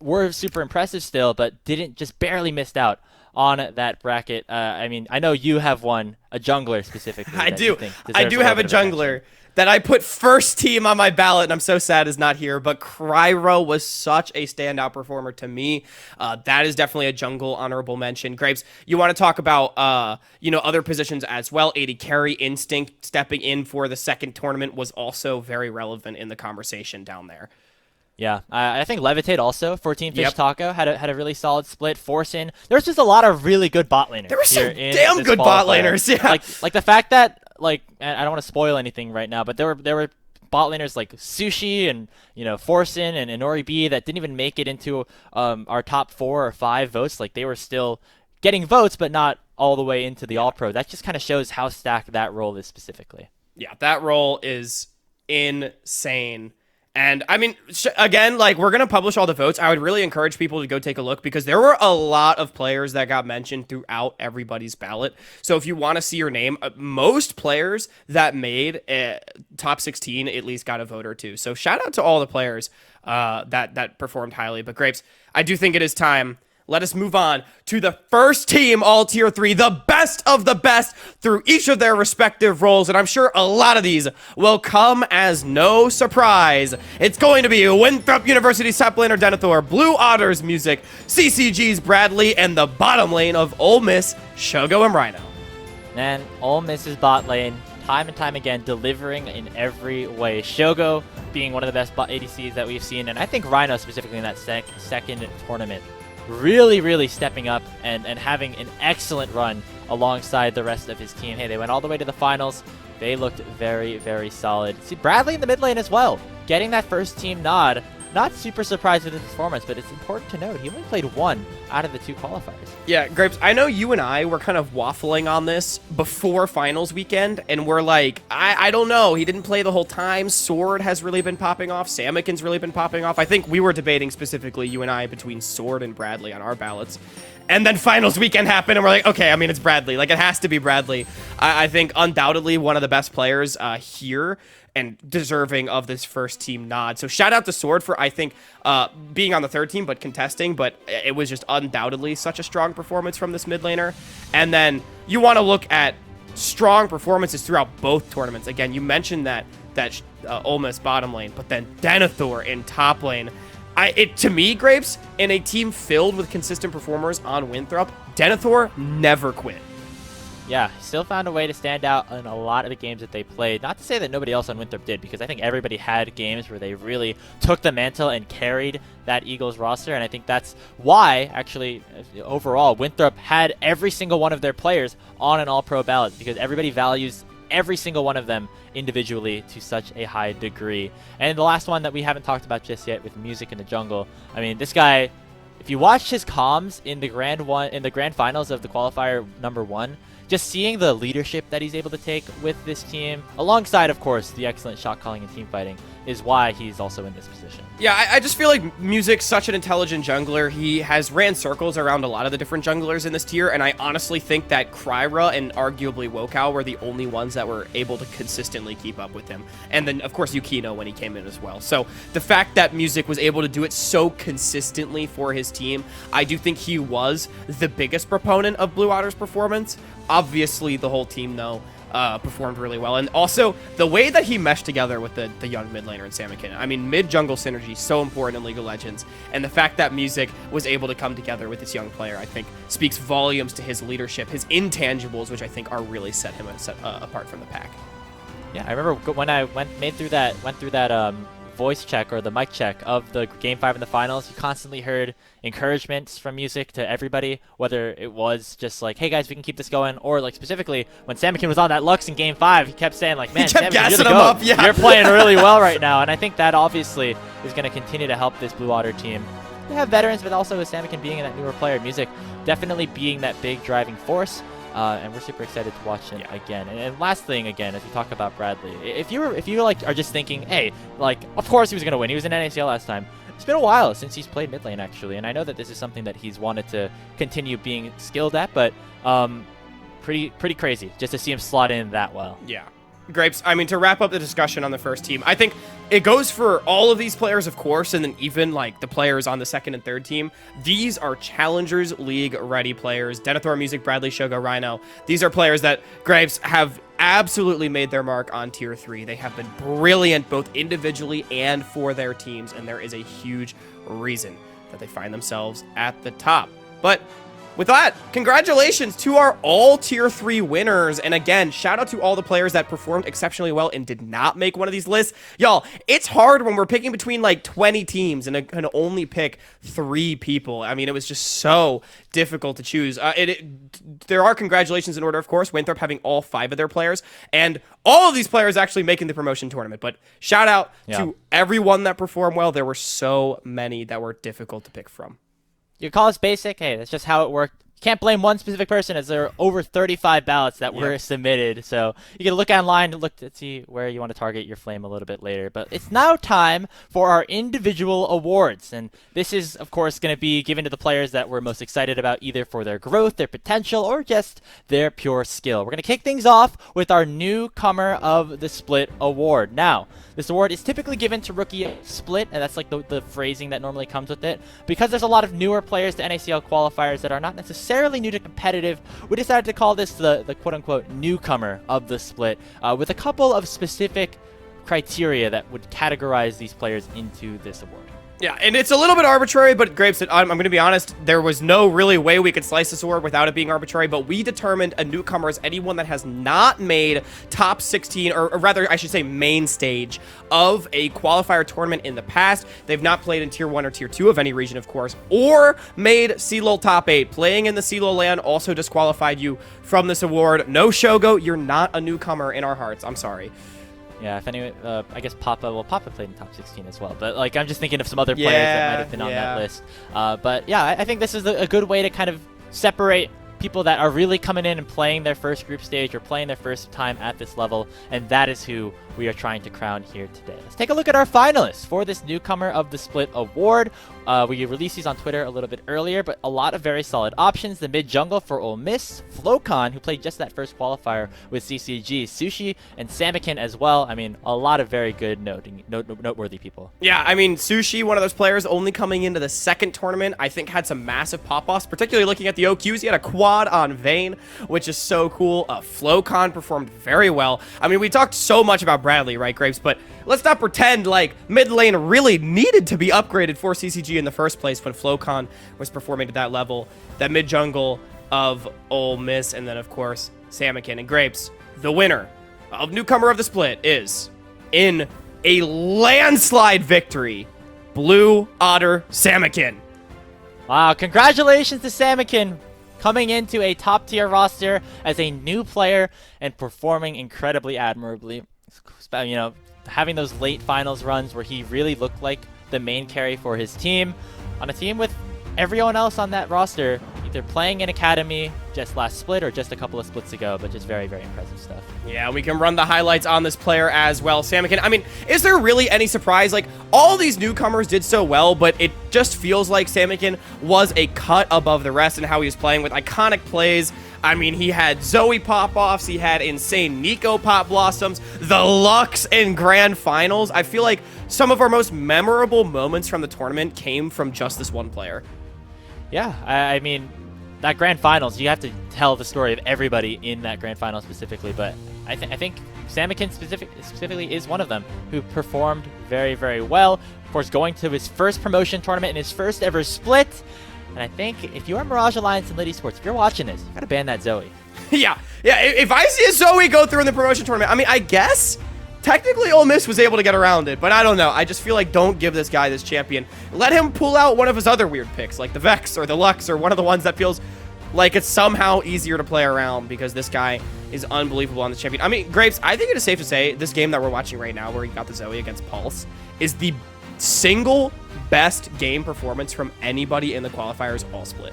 were super impressive still, but didn't, just barely missed out on that bracket. I mean, I know you have one, a jungler specifically. I do have a jungler that I put first team on my ballot, and I'm so sad is not here, but Cryro was such a standout performer to me. That is definitely a jungle honorable mention. Grapes, you want to talk about, other positions as well. AD carry, Instinct stepping in for the second tournament was also very relevant in the conversation down there. Yeah, I think Levitate also, 14 Fish Taco, had a really solid split. Forcin. There's just a lot of really good bot laners. There were some damn good bot laners, yeah. Like the fact that, like, I don't want to spoil anything right now, but there were bot laners like Sushi and, Forcin and Inori B that didn't even make it into our top 4 or 5 votes. Like, they were still getting votes, but not all the way into the All-Pro. That just kind of shows how stacked that role is specifically. Yeah, that role is insane. And I mean, again, like, we're going to publish all the votes. I would really encourage people to go take a look because there were a lot of players that got mentioned throughout everybody's ballot. So if you want to see your name, most players that made top 16 at least got a vote or two. So shout out to all the players that performed highly. But Grapes, I do think it is time. Let us move on to the first team, all tier 3, the best of the best through each of their respective roles. And I'm sure a lot of these will come as no surprise. It's going to be Winthrop University's top laner Denethor, Blue Otter's Music, CCG's Bradley, and the bottom lane of Ole Miss, Shogo and Rhino. Man, Ole Miss's bot lane, time and time again, delivering in every way. Shogo being one of the best bot ADCs that we've seen, and I think Rhino specifically in that second tournament. Really stepping up and having an excellent run alongside the rest of his team. Hey, they went all the way to the finals. They looked very solid. See, Bradley in the mid lane as well, getting that first team nod. Not super surprised with his performance, but it's important to note he only played 1 out of the 2 qualifiers. Yeah, Grapes, I know you and I were kind of waffling on this before finals weekend, and we're like, I don't know. He didn't play the whole time. Sword has really been popping off. Samakin's really been popping off. I think we were debating specifically, you and I, between Sword and Bradley on our ballots. And then finals weekend happened, and we're like, okay, I mean, it's Bradley. Like, it has to be Bradley. I think undoubtedly one of the best players here and deserving of this first team nod. So shout out to Sword for, I think, being on the third team, but contesting, but it was just undoubtedly such a strong performance from this mid laner. And then you want to look at strong performances throughout both tournaments. Again, you mentioned that Ole Miss bottom lane, but then Denethor in top lane. To me, Grapes, in a team filled with consistent performers on Winthrop, Denethor never quit. Yeah, still found a way to stand out in a lot of the games that they played. Not to say that nobody else on Winthrop did, because I think everybody had games where they really took the mantle and carried that Eagles roster, and I think that's why, actually, overall, Winthrop had every single one of their players on an all-pro ballot, because everybody values every single one of them individually to such a high degree. And the last one that we haven't talked about just yet with Music in the Jungle, I mean, this guy, if you watch his comms in the grand finals of the qualifier #1, just seeing the leadership that he's able to take with this team, alongside, of course, the excellent shot calling and team fighting, is why he's also in this position. Yeah, I just feel like Music's such an intelligent jungler. He has ran circles around a lot of the different junglers in this tier, and I honestly think that Kryra and arguably Wokao were the only ones that were able to consistently keep up with him. And then, of course, Yukino when he came in as well. So the fact that Music was able to do it so consistently for his team, I do think he was the biggest proponent of Blue Otter's performance. Obviously, the whole team, though, performed really well. And also, the way that he meshed together with the young mid laner in Samikin. I mean, mid-jungle synergy, so important in League of Legends. And the fact that Music was able to come together with this young player, I think, speaks volumes to his leadership, his intangibles, which I think are really set him apart from the pack. Yeah, I remember when I went through that voice check or the mic check of the Game 5 in the finals, you constantly heard encouragements from Music to everybody, whether it was just like, hey guys, we can keep this going, or like specifically when Samikin was on that Lux in Game 5, he kept saying like, man, he kept Samikin, gassing you're the him goat. up, yeah. You're playing really well right now, and I think that obviously is going to continue to help this Blue Otter team. They have veterans, but also with Samikin being that newer player, Music definitely being that big driving force. And we're super excited to watch him again. And last thing, again, as we talk about Bradley, if you like are just thinking, hey, like, of course he was gonna win. He was in NACL last time. It's been a while since he's played mid lane, actually, and I know that this is something that he's wanted to continue being skilled at, but pretty crazy just to see him slot in that well. Yeah. Grapes, I mean, to wrap up the discussion on the first team, I think it goes for all of these players, of course, and then even, like, the players on the second and third team. These are Challengers League-ready players. Denethor, Music, Bradley, Shogo, Rhino. These are players that, Grapes, have absolutely made their mark on Tier 3. They have been brilliant both individually and for their teams, and there is a huge reason that they find themselves at the top. But with that, congratulations to our all Tier 3 winners. And again, shout out to all the players that performed exceptionally well and did not make one of these lists. Y'all, it's hard when we're picking between like 20 teams and can only pick 3 people. I mean, it was just so difficult to choose. There are congratulations in order, of course, Winthrop having all 5 of their players and all of these players actually making the promotion tournament. But shout out to everyone that performed well. There were so many that were difficult to pick from. You call us basic? Hey, that's just how it worked. You can't blame one specific person, as there are over 35 ballots that were submitted. So you can look online and look to see where you want to target your flame a little bit later. But it's now time for our individual awards. And this is, of course, going to be given to the players that we're most excited about, either for their growth, their potential, or just their pure skill. We're going to kick things off with our Newcomer of the Split award. Now, this award is typically given to Rookie Split, and that's like the phrasing that normally comes with it. Because there's a lot of newer players to NACL qualifiers that are not necessarily new to competitive, we decided to call this the quote-unquote Newcomer of the Split, with a couple of specific criteria that would categorize these players into this award. Yeah, and it's a little bit arbitrary, but Grapes, I'm going to be honest, there was no really way we could slice this award without it being arbitrary, but we determined a newcomer as anyone that has not made top 16, or rather, I should say main stage of a qualifier tournament in the past. They've not played in Tier 1 or Tier 2 of any region, of course, or made CLOL top 8. Playing in the CLOL land also disqualified you from this award. No, Shogo, you're not a newcomer in our hearts. I'm sorry. Yeah, if anyone, I guess Papa played in top 16 as well. But like, I'm just thinking of some other players that might have been on that list. But yeah, I think this is a good way to kind of separate people that are really coming in and playing their first group stage or playing their first time at this level, and that is who we are trying to crown here today. Let's take a look at our finalists for this Newcomer of the Split award. We released these on Twitter a little bit earlier, but a lot of very solid options. The mid-jungle for Ole Miss, Flocon, who played just that first qualifier with CCG, Sushi, and Samikin as well. I mean, a lot of very good noteworthy people. Yeah, I mean, Sushi, one of those players only coming into the second tournament, I think had some massive pop-offs, particularly looking at the OQs. He had a quad on Vayne, which is so cool. Flocon performed very well. I mean, we talked so much about Bradley, right, Grapes? But let's not pretend like mid lane really needed to be upgraded for CCG in the first place when Flocon was performing at that level. That mid jungle of Ole Miss, and then of course Salmon and Grapes. The winner of Newcomer of the Split is, in a landslide victory, Blue Otter Salmon. Wow, congratulations to Salmon coming into a top-tier roster as a new player and performing incredibly admirably. You know, having those late finals runs where he really looked like the main carry for his team on a team with everyone else on that roster either playing in Academy just last split or just a couple of splits ago, but just very, very impressive stuff. Yeah, we can run the highlights on this player as well. Salmon, I mean, is there really any surprise? Like, all these newcomers did so well, but it just feels like Salmon was a cut above the rest in how he was playing with iconic plays. I mean, he had Zoe pop-offs, he had insane Nico pop blossoms, the Lux in grand finals. I feel like some of our most memorable moments from the tournament came from just this one player. Yeah, I mean, that grand finals, you have to tell the story of everybody in that grand final specifically, but I think Salmon specifically is one of them who performed very, very well. Of course, going to his first promotion tournament in his first ever split. And I think if you are Mirage Alliance and Liddy Sports, if you're watching this, you gotta ban that Zoe. Yeah. If I see a Zoe go through in the promotion tournament, I mean, I guess technically Ole Miss was able to get around it, but I don't know. I just feel like don't give this guy this champion. Let him pull out one of his other weird picks, like the Vex or the Lux or one of the ones that feels like it's somehow easier to play around because this guy is unbelievable on the champion. I mean, Grapes, I think it is safe to say this game that we're watching right now where he got the Zoe against Pulse is the single best game performance from anybody in the qualifiers all split.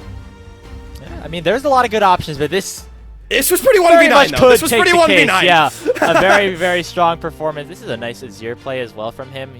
Yeah, I mean, there's a lot of good options, but this was pretty 1v9 though. This was pretty 1v9. Yeah, a very, very strong performance. This is a nice Azir play as well from him.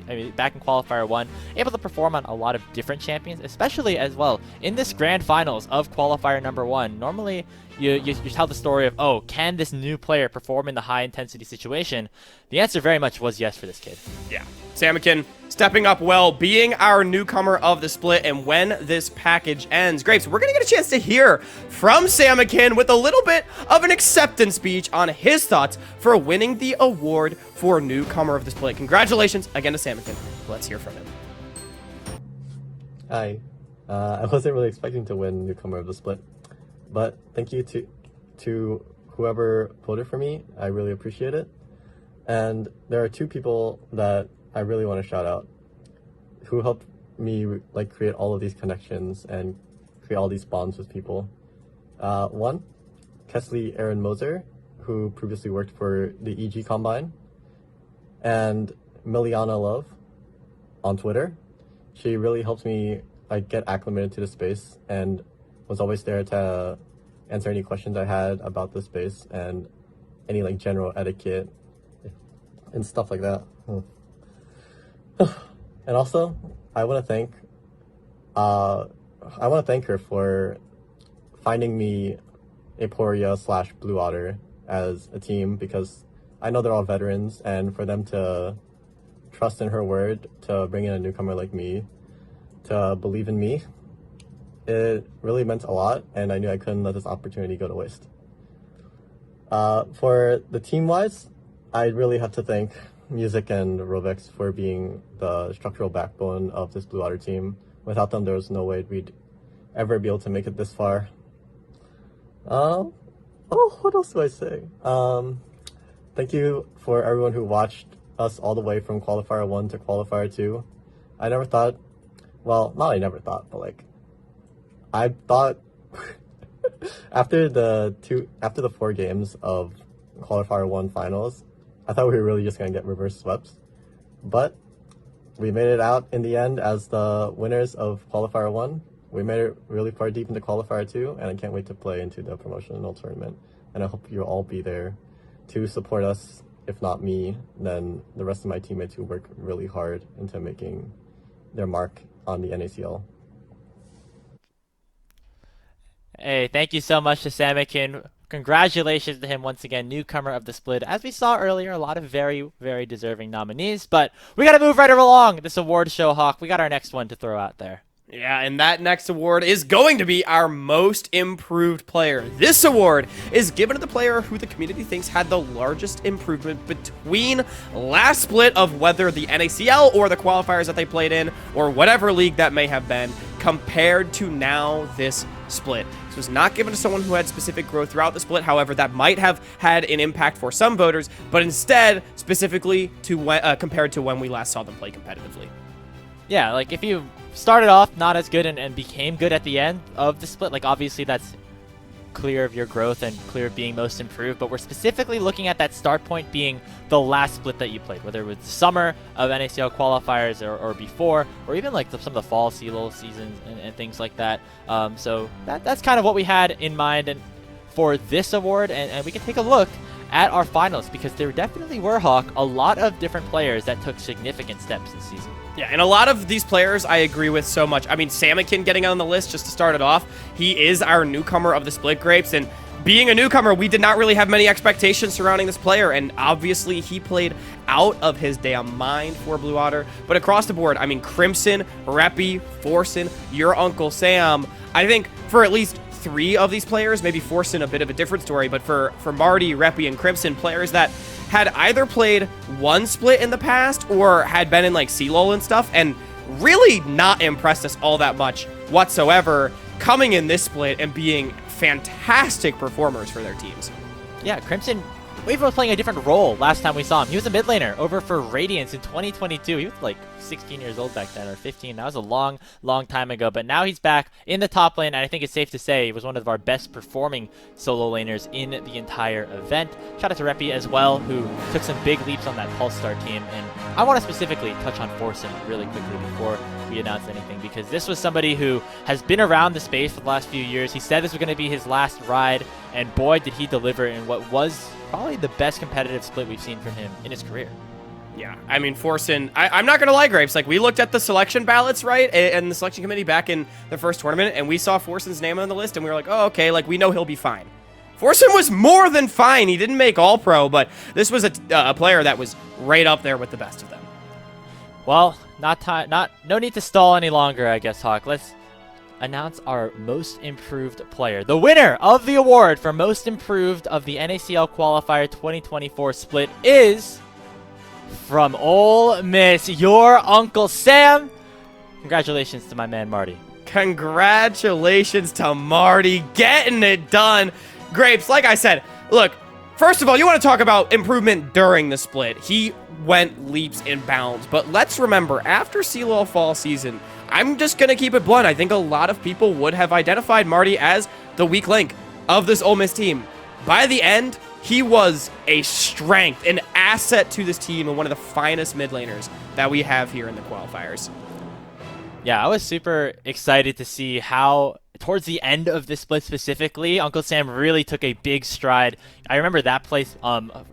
I mean, back in Qualifier 1, able to perform on a lot of different champions, especially as well in this grand finals of Qualifier number 1. Normally, you tell the story of, oh, can this new player perform in the high-intensity situation? The answer very much was yes for this kid. Yeah. Salmon stepping up well, being our newcomer of the split, and when this package ends, Grapes, we're going to get a chance to hear from Salmon with a little bit of an acceptance speech on his thoughts for winning the award for newcomer of the split. Congratulations again to Salmon. Let's hear from him. Hi. I wasn't really expecting to win newcomer of the split, but thank you to whoever voted for me. I really appreciate it. And there are two people that I really want to shout out who helped me like create all of these connections and create all these bonds with people. One, Kesley Aaron Moser, who previously worked for the EG Combine, and Miliana Love on Twitter. She really helped me like get acclimated to the space and was always there to answer any questions I had about the space and any like general etiquette and stuff like that. And also, I want to thank her for finding me Aporia / Blue Otter as a team, because I know they're all veterans, and for them to trust in her word to bring in a newcomer like me, to believe in me, it really meant a lot, and I knew I couldn't let this opportunity go to waste. For the team-wise, I really have to thank Music and Rovex for being the structural backbone of this Blue Otter team. Without them, there was no way we'd ever be able to make it this far. What else do I say? Thank you for everyone who watched us all the way from Qualifier 1 to Qualifier 2. I never thought, well, not I never thought, but like, I thought after the 4 games of Qualifier 1 finals, I thought we were really just going to get reverse swept, but we made it out in the end as the winners of Qualifier 1. We made it really far deep into Qualifier 2, and I can't wait to play into the promotional tournament. And I hope you'll all be there to support us. If not me, then the rest of my teammates who work really hard into making their mark on the NACL. Hey, thank you so much to Salmon. Congratulations to him once again, newcomer of the split. As we saw earlier, a lot of very, very deserving nominees, but we got to move right along this award show, Hawk. We got our next one to throw out there. Yeah, and that next award is going to be our most improved player. This award is given to the player who the community thinks had the largest improvement between last split of whether the NACL or the qualifiers that they played in or whatever league that may have been compared to now this split. This was not given to someone who had specific growth throughout the split. However, that might have had an impact for some voters, but instead, specifically to compared to when we last saw them play competitively. Yeah, like if you started off not as good and became good at the end of the split, like obviously that's clear of your growth and clear of being most improved, but we're specifically looking at that start point being the last split that you played, whether it was the summer of NACL qualifiers or before, or even like some of the fall CLOL seasons and things like that. So that's kind of what we had in mind and for this award, and we can take a look at our finalists because there definitely were, Hawk, a lot of different players that took significant steps this season. Yeah, and a lot of these players I agree with so much. I mean, Samikin getting on the list just to start it off. He is our newcomer of the Split Grapes, and being a newcomer, we did not really have many expectations surrounding this player, and obviously he played out of his damn mind for Blue Otter. But across the board, I mean, Crimson, Reppy, Forsen, your Uncle Sam, I think for at least 3 of these players, maybe Forsen a bit of a different story, but for Marty, Reppy, and Crimson, players that had either played one split in the past or had been in like CLOL and stuff and really not impressed us all that much whatsoever, coming in this split and being fantastic performers for their teams. Yeah, Crimson, we were playing a different role last time we saw him. He was a mid laner over for Radiance in 2022. He was like 16 years old back then, or 15. That was a long, long time ago. But now he's back in the top lane, and I think it's safe to say he was one of our best performing solo laners in the entire event. Shout out to Reppy as well, who took some big leaps on that Pulse Star team. And I want to specifically touch on Forsen really quickly before we announce anything, because this was somebody who has been around the space for the last few years. He said this was going to be his last ride, and boy, did he deliver in what was probably the best competitive split we've seen from him in his career. Yeah, I mean, Forsen, I'm not going to lie, Grapes. Like, we looked at the selection ballots, right, and the selection committee back in the first tournament, and we saw Forsen's name on the list, and we were like, oh, okay, like, we know he'll be fine. Forsen was more than fine. He didn't make All-Pro, but this was a player that was right up there with the best of them. Well, no need to stall any longer, I guess, Hawk. Let's announce our most improved player. The winner of the award for most improved of the NACL Qualifier 2024 split is from Ole Miss, your Uncle Sam. Congratulations to my man Marty. Congratulations to Marty getting it done. Grapes, like I said, look, first of all, you want to talk about improvement during the split. He went leaps and bounds, but let's remember, after CLOL fall season, I'm just going to keep it blunt. I think a lot of people would have identified Marty as the weak link of this Ole Miss team. By the end, he was a strength, an asset to this team, and one of the finest mid laners that we have here in the qualifiers. Yeah, I was super excited to see how, towards the end of this split specifically, Uncle Sam really took a big stride. I remember that place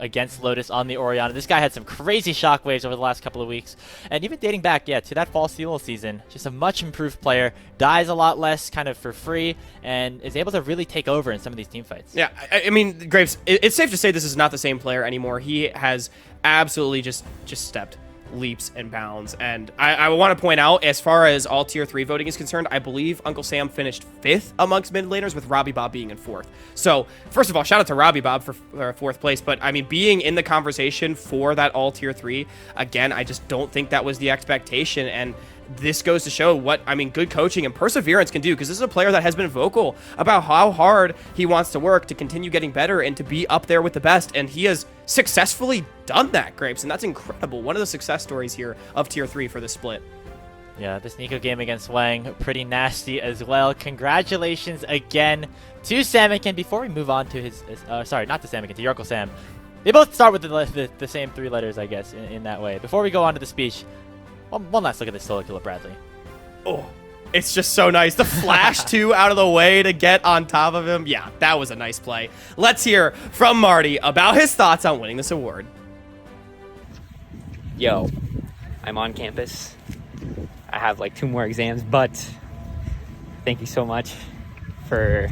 against Lotus on the Orianna. This guy had some crazy shockwaves over the last couple of weeks. And even dating back, yeah, to that fall CLOL season, just a much improved player, dies a lot less kind of for free, and is able to really take over in some of these team fights. Yeah, I mean, Graves, it's safe to say this is not the same player anymore. He has absolutely just stepped leaps and bounds, and I want to point out, as far as all tier 3 voting is concerned, I believe Uncle Sam finished 5th amongst mid laners, with Robbie Bob being in 4th. So first of all, shout out to Robbie Bob for 4th place, but I mean, being in the conversation for that all tier 3, again, I just don't think that was the expectation, and this goes to show what, I mean, good coaching and perseverance can do, because this is a player that has been vocal about how hard he wants to work to continue getting better and to be up there with the best, and he has successfully done that, Grapes, and that's incredible. One of the success stories here of tier 3 for the split. Yeah, this Nico game against Wang, pretty nasty as well. Congratulations again to Samikin. Before we move on to his sorry, not to Samikin, to your Uncle Sam. They both start with the same 3 letters, I guess, in that way. Before we go on to the speech, one last look at this solo kill of Bradley. Oh, it's just so nice. The flash 2 out of the way to get on top of him. Yeah, that was a nice play. Let's hear from Marty about his thoughts on winning this award. Yo, I'm on campus. I have like 2 more exams, but thank you so much for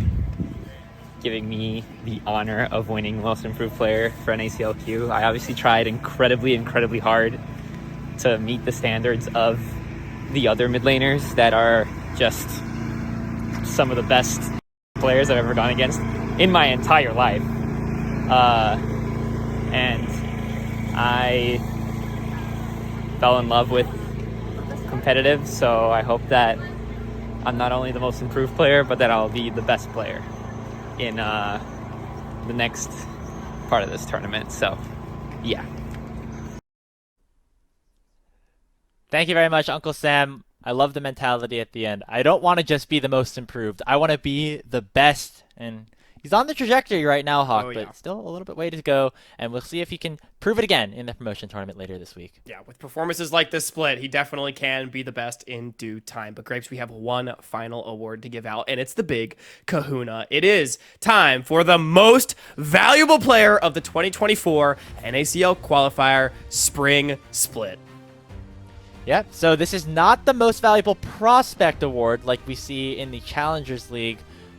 giving me the honor of winning Most Improved Player for NACLQ. I obviously tried incredibly hard to meet the standards of the other mid laners that are just some of the best players I've ever gone against in my entire life. And I fell in love with competitive, so I hope that I'm not only the most improved player, but that I'll be the best player in the next part of this tournament. So, yeah. Thank you very much, Uncle Sam. I love the mentality at the end. I don't want to just be the most improved. I want to be the best. And he's on the trajectory right now, Hawk, but still a little bit way to go. And we'll see if he can prove it again in the promotion tournament later this week. Yeah, with performances like this split, he definitely can be the best in due time. But Grapes, we have one final award to give out, and it's the big kahuna. It is time for the most valuable player of the 2024 NACL Qualifier Spring Split. Yep, so this is not the most valuable prospect award like we see in the Challengers League.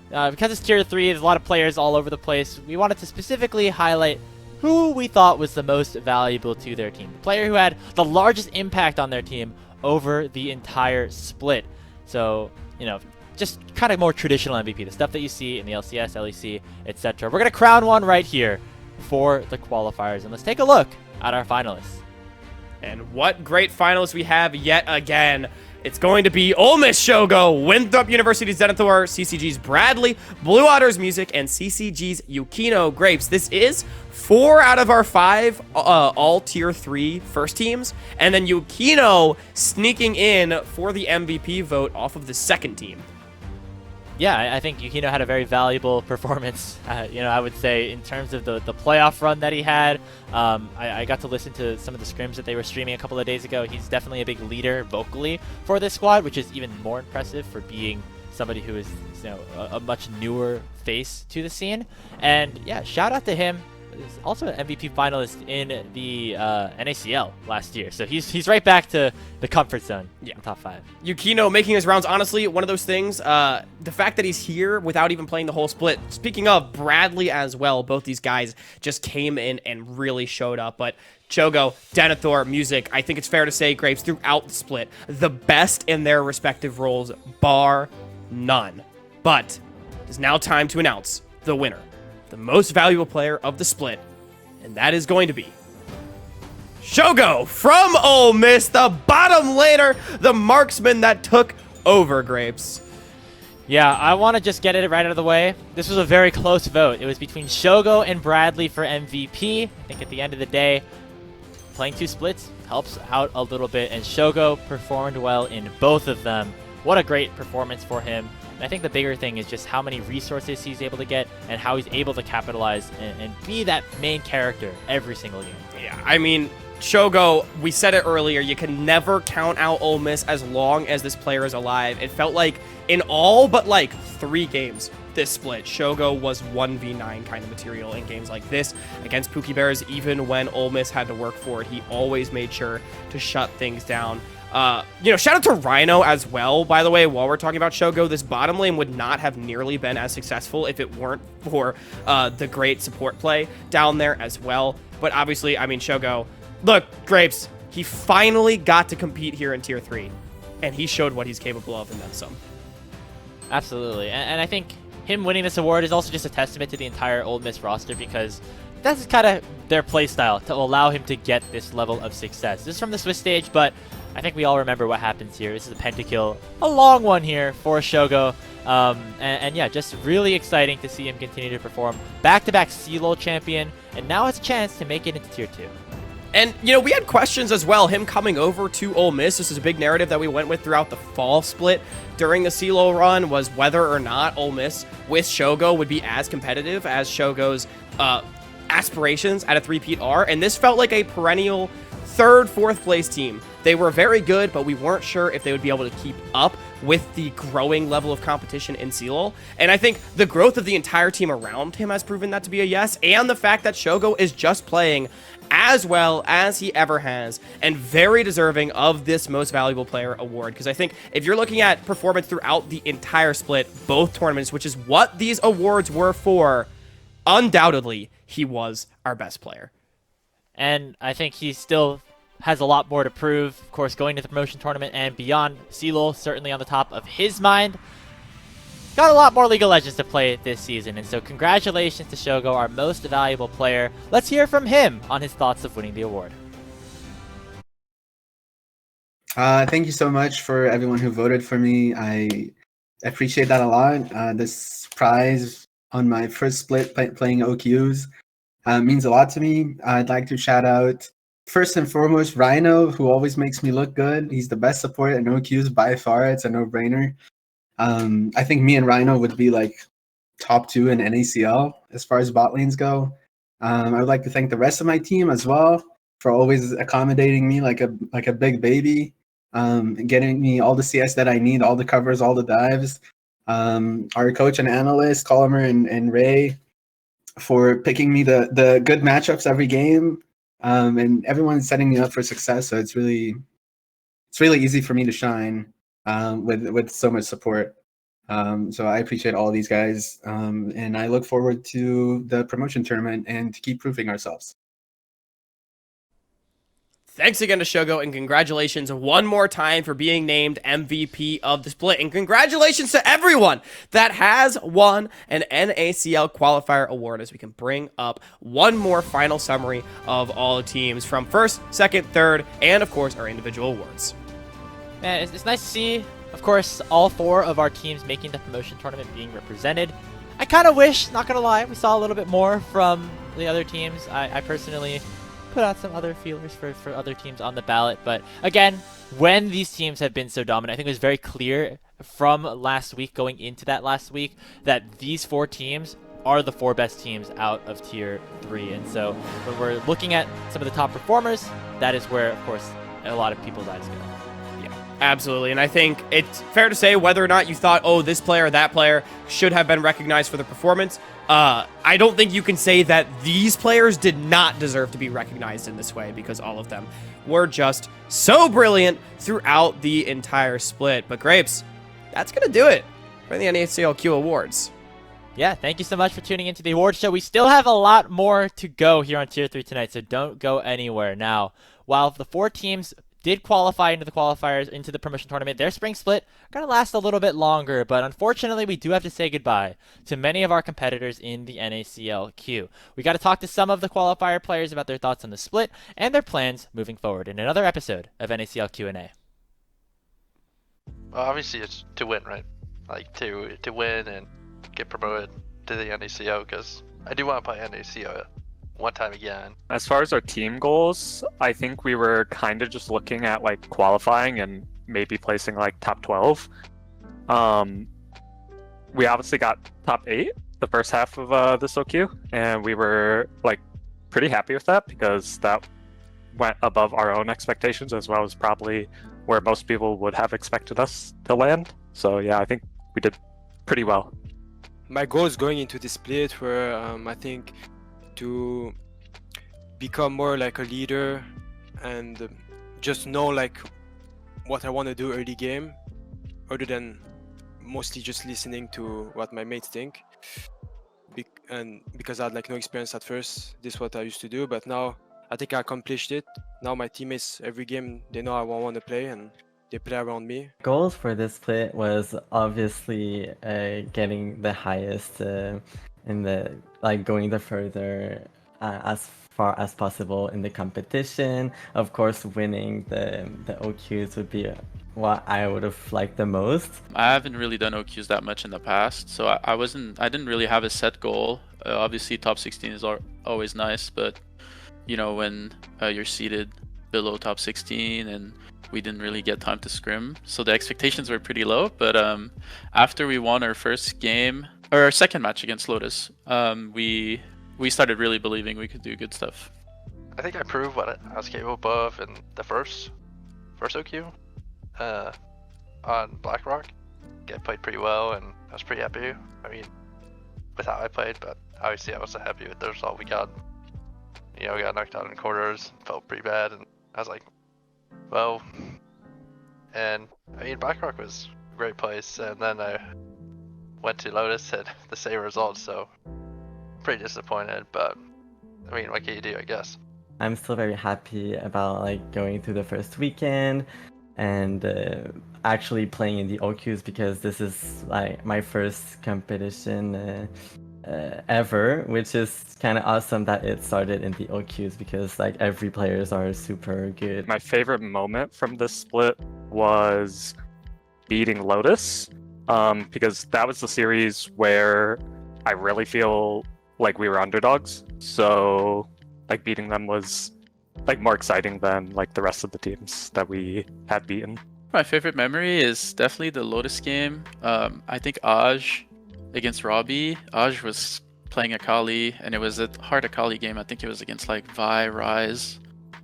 Because it's Tier 3, there's a lot of players all over the place. We wanted to specifically highlight who we thought was the most valuable to their team. The player who had the largest impact on their team over the entire split. So, you know, just kind of more traditional MVP, the stuff that you see in the LCS, LEC, etc. We're going to crown one right here for the qualifiers. And let's take a look at our finalists. And what great finalists we have yet again. It's going to be Ole Miss Shogo, Winthrop University's Zenithor, CCG's Bradley, Blue Otter's Music, and CCG's Yukino Grapes. This is 4 out of our 5 all Tier 3 first teams, and then Yukino sneaking in for the MVP vote off of the second team. Yeah, I think Yukino had a very valuable performance, you know, I would say, in terms of the playoff run that he had. I got to listen to some of the scrims that they were streaming a couple of days ago. He's definitely a big leader vocally for this squad, which is even more impressive for being somebody who is, you know, a much newer face to the scene. And yeah, shout out to him. He's also an MVP finalist in the NACL last year. So he's right back to the comfort zone, yeah, top 5. Yukino making his rounds, honestly, one of those things, the fact that he's here without even playing the whole split. Speaking of, Bradley as well, both these guys just came in and really showed up. But Shogo, Denethor, Music, I think it's fair to say, Grapes, throughout the split, the best in their respective roles, bar none. But it is now time to announce the winner, the most valuable player of the split, and that is going to be Shogo from Ole Miss, the bottom laner, the marksman that took over, Grapes. Yeah, I want to just get it right out of the way. This was a very close vote. It was between Shogo and Bradley for MVP. I think at the end of the day, playing 2 splits helps out a little bit, and Shogo performed well in both of them. What a great performance for him. And I think the bigger thing is just how many resources he's able to get and how he's able to capitalize and be that main character every single game. Yeah, I mean, Shogo, we said it earlier, you can never count out Ole Miss as long as this player is alive. It felt like in all but like 3 games this split, Shogo was 1v9 kind of material in games like this against Pookie Bears. Even when Ole Miss had to work for it, he always made sure to shut things down. You know, shout out to Rhino as well, by the way, while we're talking about Shogo. This bottom lane would not have nearly been as successful if it weren't for the great support play down there as well. But obviously, I mean, Shogo, look, Grapes, he finally got to compete here in Tier 3, and he showed what he's capable of and then some. Absolutely, and I think him winning this award is also just a testament to the entire Ole Miss roster, because that's kind of their play style to allow him to get this level of success. This is from the Swiss stage, but I think we all remember what happens here. This is a pentakill, a long one here for Shogo. And yeah, just really exciting to see him continue to perform. Back-to-back CLOL champion, and now has a chance to make it into Tier 2. And, you know, we had questions as well, him coming over to Ole Miss. This is a big narrative that we went with throughout the fall split during the CLO run, was whether or not Ole Miss with Shogo would be as competitive as Shogo's aspirations at a 3-peat are. And this felt like a perennial 3rd, 4th place team. They were very good, but we weren't sure if they would be able to keep up with the growing level of competition in CLOL. And I think the growth of the entire team around him has proven that to be a yes, and the fact that Shogo is just playing as well as he ever has, and very deserving of this most valuable player award. Because I think if you're looking at performance throughout the entire split, both tournaments, which is what these awards were for, undoubtedly, he was our best player. And I think he still has a lot more to prove. Of course, going to the promotion tournament and beyond, CLOL certainly on the top of his mind. Got a lot more League of Legends to play this season, and so congratulations to Shogo, our most valuable player. Let's hear from him on his thoughts of winning the award. Thank you so much for everyone who voted for me. I appreciate that a lot. This prize on my first split playing OQs means a lot to me. I'd like to shout out first and foremost Rhino, who always makes me look good. He's the best support in OQs by far. It's a no-brainer. I think me and Rhino would be like top 2 in NACL as far as bot lanes go. I would like to thank the rest of my team as well for always accommodating me like a big baby, getting me all the CS that I need, all the covers, all the dives. Our coach and analyst, Colomer and Ray, for picking me the good matchups every game, and everyone's setting me up for success. So it's really easy for me to shine with so much support. So I appreciate all of these guys, and I look forward to the promotion tournament and to keep proving ourselves. Thanks again to Shogo, and congratulations one more time for being named MVP of the split. And congratulations to everyone that has won an NACL Qualifier award, as we can bring up one more final summary of all teams from first, second, third, and of course our individual awards. Man, it's nice to see, of course, all 4 of our teams making the promotion tournament being represented. I kind of wish, not going to lie, we saw a little bit more from the other teams. I personally put out some other feelers for other teams on the ballot. But again, when these teams have been so dominant, I think it was very clear from last week, going into that last week, that these 4 teams are the 4 best teams out of Tier 3. And so when we're looking at some of the top performers, that is where, of course, a lot of people's eyes go. Absolutely, and I think it's fair to say whether or not you thought, oh, this player or that player should have been recognized for their performance, I don't think you can say that these players did not deserve to be recognized in this way, because all of them were just so brilliant throughout the entire split. But Grapes, that's going to do it for the NACLQ Awards. Yeah, thank you so much for tuning into the award show. We still have a lot more to go here on Tier 3 tonight, so don't go anywhere. Now, while the 4 teams did qualify into the qualifiers, into the promotion tournament, their spring split going to last a little bit longer, but unfortunately we do have to say goodbye to many of our competitors in the NACLQ. We got to talk to some of the qualifier players about their thoughts on the split and their plans moving forward in another episode of NACL Q&A. Well, obviously it's to win, right? Like to win and get promoted to the NACL, because I do want to play NACL one time again. As far as our team goals, I think we were kind of just looking at like qualifying and maybe placing like top 12. We obviously got top 8 the first half of this OQ, and we were like pretty happy with that because that went above our own expectations, as well as probably where most people would have expected us to land. So yeah, I think we did pretty well. My goals going into this split were, I think, to become more like a leader and just know like what I want to do early game, other than mostly just listening to what my mates think. And because I had like no experience at first, this is what I used to do, but now I think I accomplished it. Now my teammates, every game, they know I want to play and they play around me. Goals for this split was obviously getting the highest in the, like, going the further as far as possible in the competition. Of course, winning the OQs would be what I would have liked the most. I haven't really done OQs that much in the past, so I didn't really have a set goal. Obviously top 16 is always nice, but you know, when you're seated below top 16 and we didn't really get time to scrim, so the expectations were pretty low. But after we won our first game, or our second match against Lotus, we started really believing we could do good stuff. I think I proved what I was capable of in the first OQ on BlackRock. I played pretty well and I was pretty happy. I mean, with how I played, but obviously I wasn't happy with the result we got. You know, we got knocked out in quarters, felt pretty bad, and I was like, well, and I mean, BlackRock was a great place, and then I went to Lotus, had the same results, so pretty disappointed, but I mean, what can you do, I guess. I'm still very happy about like going through the first weekend and actually playing in the OQs, because this is like my first competition ever, which is kind of awesome that it started in the OQs, because like every players are super good. My favorite moment from this split was beating Lotus. because that was the series where I really feel like we were underdogs. So like beating them was like more exciting than like the rest of the teams that we had beaten. My favorite memory is definitely the Lotus game. I think Aj against Robbie. Aj was playing Akali, and it was a hard Akali game. I think it was against like Vi, Rise,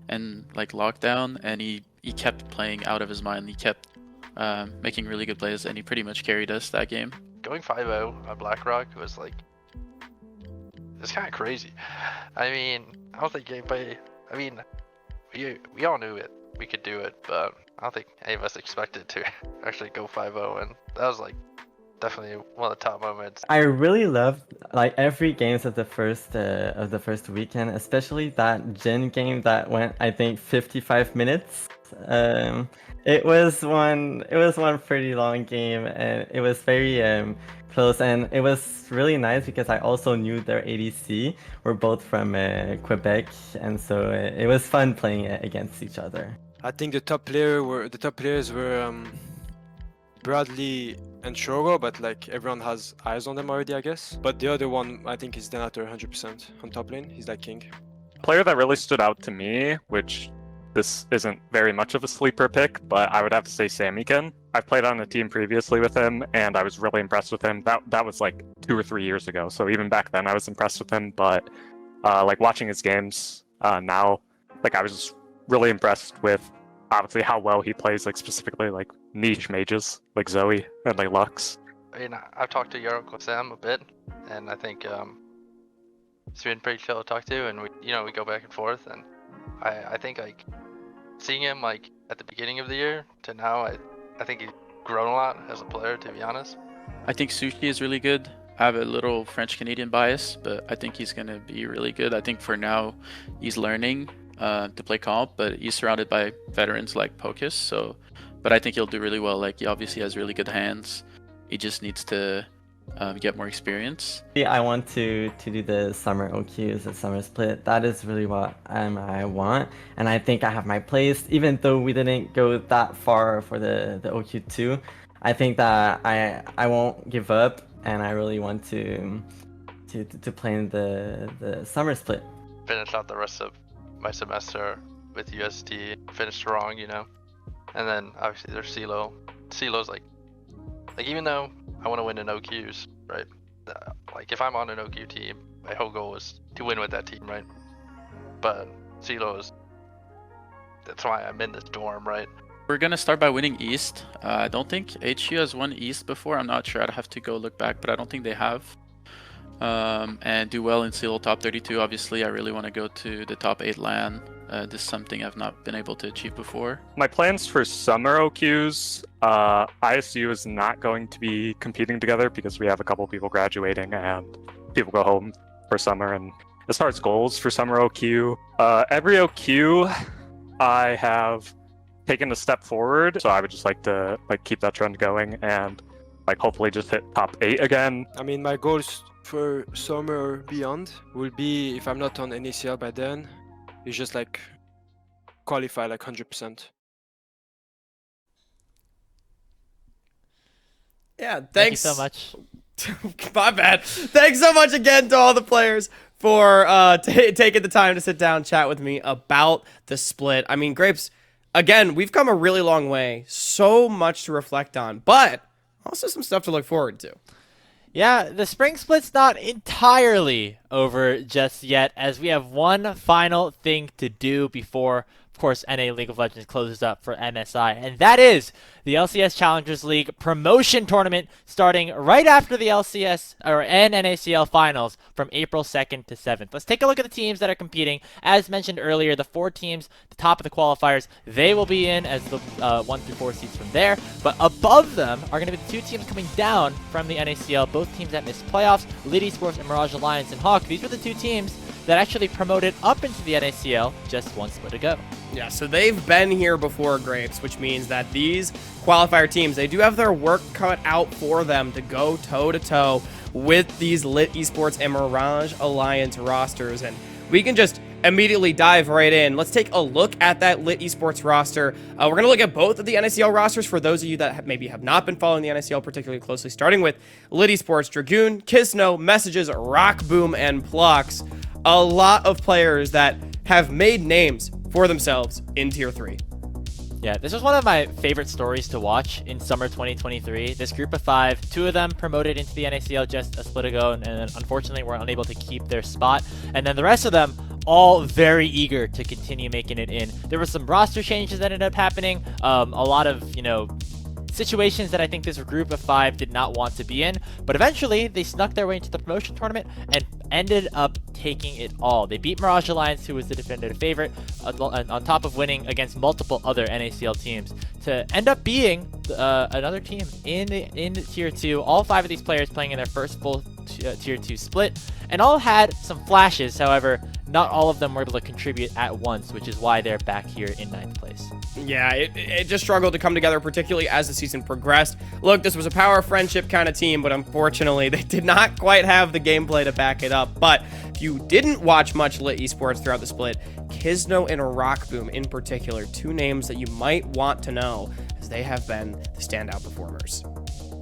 and like Lockdown, and he kept playing out of his mind. He kept making really good plays, and he pretty much carried us that game. Going 5-0 on BlackRock was like, it's kind of crazy. I mean, I don't think anybody, I mean, we all knew it, we could do it, but I don't think any of us expected to actually go 5-0, and that was like definitely one of the top moments. I really loved like every games of the first weekend, especially that Jin game that went, I think, 55 minutes. It was one pretty long game, and it was very close, and it was really nice because I also knew their ADC were both from Quebec, and so it was fun playing against each other. I think the top players were Bradley and Shogo, but like everyone has eyes on them already, I guess. But the other one, I think, is Denator 100% on top lane. He's like king. Player that really stood out to me, which this isn't very much of a sleeper pick, but I would have to say Samiken. I've played on a team previously with him, and I was really impressed with him. That was like 2 or 3 years ago, so even back then I was impressed with him. But like watching his games now, like I was really impressed with obviously how well he plays, like specifically like niche mages like Zoe and like Lux. I mean, I've talked to York Sam a bit, and I think it's been pretty chill to talk to, and we go back and forth, and I think like seeing him like at the beginning of the year to now, I think he's grown a lot as a player, to be honest. I think Sushi is really good. I have a little French-Canadian bias, but I think he's going to be really good. I think for now he's learning to play comp, but he's surrounded by veterans like Pocus, but I think he'll do really well. Like, he obviously has really good hands. He just needs to get more experience. I want to do the summer OQs, the summer split. That is really what I want, and I think I have my place. Even though we didn't go that far for the OQ2, I think that I won't give up, and I really want to play in the summer split. Finish out the rest of my semester with UST, finish strong, and then obviously there's CeeLo. CeeLo's like even though I want to win in OQs, right? Like if I'm on an OQ team, my whole goal is to win with that team, right? But CeeLo that's why I'm in this dorm, right? We're gonna start by winning East. I don't think HU has won East before. I'm not sure. I'd have to go look back, but I don't think they have. And do well in CeeLo top 32. Obviously, I really want to go to the top 8 LAN. This is something I've not been able to achieve before. My plans for summer OQs, ISU is not going to be competing together because we have a couple people graduating and people go home for summer. And as far as goals for summer OQ, every OQ I have taken a step forward, so I would just like to keep that trend going and hopefully just hit top 8 again. I mean, my goals for summer or beyond will be, if I'm not on NACL by then, is just qualify 100%. Yeah, thanks. Thank you so much. My bad. Thanks so much again to all the players for taking the time to sit down, chat with me about the split. I mean, Grapes, again, we've come a really long way. So much to reflect on, but also some stuff to look forward to. Yeah, the spring split's not entirely over just yet, as we have one final thing to do before, of course, NA League of Legends closes up for MSI, and that is the LCS Challengers League promotion tournament starting right after the LCS or NACL finals from April 2nd to 7th. Let's take a look at the teams that are competing. As mentioned earlier, the 4 teams, the top of the qualifiers, they will be in as the 1 through 4 seeds from there. But above them are going to be the 2 teams coming down from the NACL, both teams that missed playoffs, Lit Esports and Mirage Alliance and Hawk. These were the 2 teams that actually promoted up into the NACL just 1 split ago. Yeah, so they've been here before, Grapes, which means that these qualifier teams, they do have their work cut out for them to go toe-to-toe with these Lit Esports and Mirage Alliance rosters. And we can just immediately dive right in. Let's take a look at that Lit Esports roster. We're going to look at both of the NACL rosters for those of you that maybe have not been following the NACL particularly closely, starting with Lit Esports, Dragoon, Kisno, Messages, Rock Boom, and Plux. A lot of players that have made names for themselves in Tier 3. Yeah, this was one of my favorite stories to watch in summer 2023. This group of 5, 2 of them promoted into the NACL just a split ago, and unfortunately were unable to keep their spot. And then the rest of them, all very eager to continue making it in. There were some roster changes that ended up happening. A lot of, situations that I think this group of 5 did not want to be in, but eventually they snuck their way into the promotion tournament and ended up taking it all. They beat Mirage Alliance, who was the definitive favorite, on top of winning against multiple other NACL teams to end up being another team in Tier 2. All 5 of these players playing in their first full Tier 2 split, and all had some flashes. However, not all of them were able to contribute at once, which is why they're back here in 9th place. Yeah, it just struggled to come together, particularly as the season progressed. Look, this was a power friendship kind of team, but unfortunately, they did not quite have the gameplay to back it up. But if you didn't watch much Lit Esports throughout the split, Kisno and Rock Boom in particular, 2 names that you might want to know, as they have been the standout performers.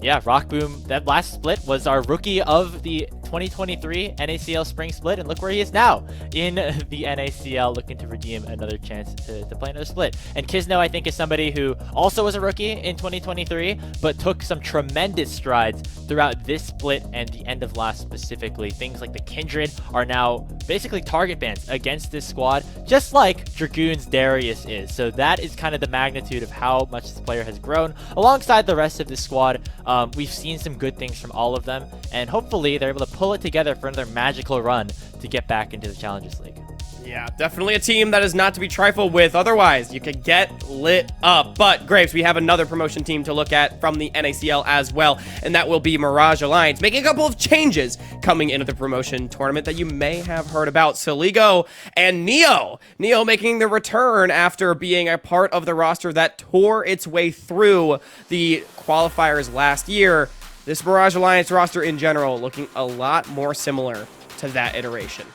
Yeah, Rock Boom, that last split was our rookie of the 2023 NACL Spring Split, and look where he is now in the NACL, looking to redeem another chance to play another split. And Kisno, I think, is somebody who also was a rookie in 2023, but took some tremendous strides throughout this split and the end of last specifically. Things like the Kindred are now basically target bans against this squad, just like Dragoon's Darius is. So that is kind of the magnitude of how much this player has grown alongside the rest of this squad. We've seen some good things from all of them, and hopefully they're able to pull it together for another magical run to get back into the Challengers League. Yeah, definitely a team that is not to be trifled with. Otherwise, you could get lit up. But, Graves, we have another promotion team to look at from the NACL as well, and that will be Mirage Alliance, making a couple of changes coming into the promotion tournament that you may have heard about. Saligo and Neo. Neo making the return after being a part of the roster that tore its way through the qualifiers last year. This Mirage Alliance roster in general looking a lot more similar to that iteration.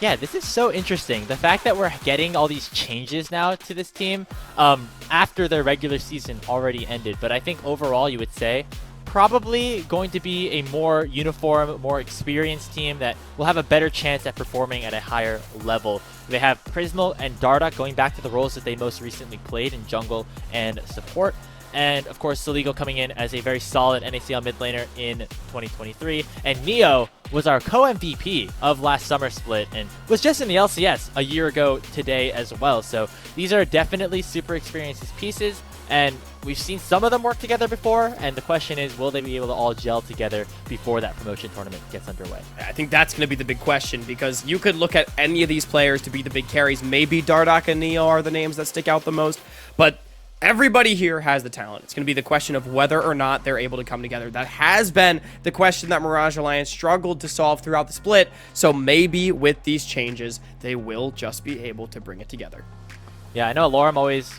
Yeah, this is so interesting. The fact that we're getting all these changes now to this team after their regular season already ended. But I think overall you would say probably going to be a more uniform, more experienced team that will have a better chance at performing at a higher level. They have Prismo and Darda going back to the roles that they most recently played in jungle and support. And of course, Saligo coming in as a very solid NACL mid laner in 2023. And Neo was our co-MVP of last summer split and was just in the LCS a year ago today as well. So these are definitely super experienced pieces, and we've seen some of them work together before. And the question is, will they be able to all gel together before that promotion tournament gets underway? I think that's going to be the big question, because you could look at any of these players to be the big carries. Maybe Dardak and Neo are the names that stick out the most, but everybody here has the talent. It's going to be the question of whether or not they're able to come together. That has been the question that Mirage Alliance struggled to solve throughout the split, so maybe with these changes, they will just be able to bring it together. Yeah, I know Lorem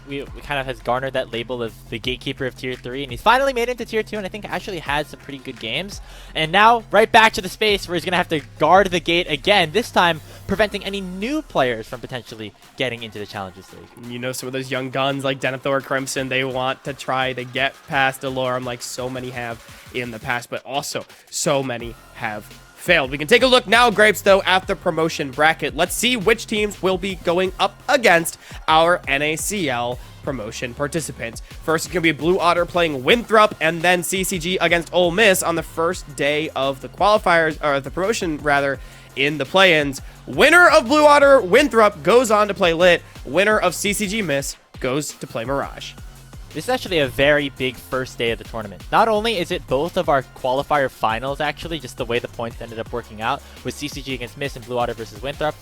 we kind of has garnered that label of the gatekeeper of Tier 3, and he's finally made it into Tier 2, and I think actually had some pretty good games. And now, right back to the space where he's going to have to guard the gate again, this time preventing any new players from potentially getting into the Challengers League. You know, some of those young guns like Denethor Crimson, they want to try to get past Lorem like so many have in the past, but also so many have failed. We can take a look now, Grapes, though, at the promotion bracket. Let's see which teams will be going up against our NACL promotion participants. First, it's going to be Blue Otter playing Winthrop, and then CCG against Ole Miss on the first day of the qualifiers, or the promotion, rather, in the play-ins. Winner of Blue Otter, Winthrop, goes on to play Lit. Winner of CCG Miss goes to play Mirage. This is actually a very big first day of the tournament. Not only is it both of our qualifier finals, actually, just the way the points ended up working out, with CCG against Miss and Blue Otter versus Winthrop.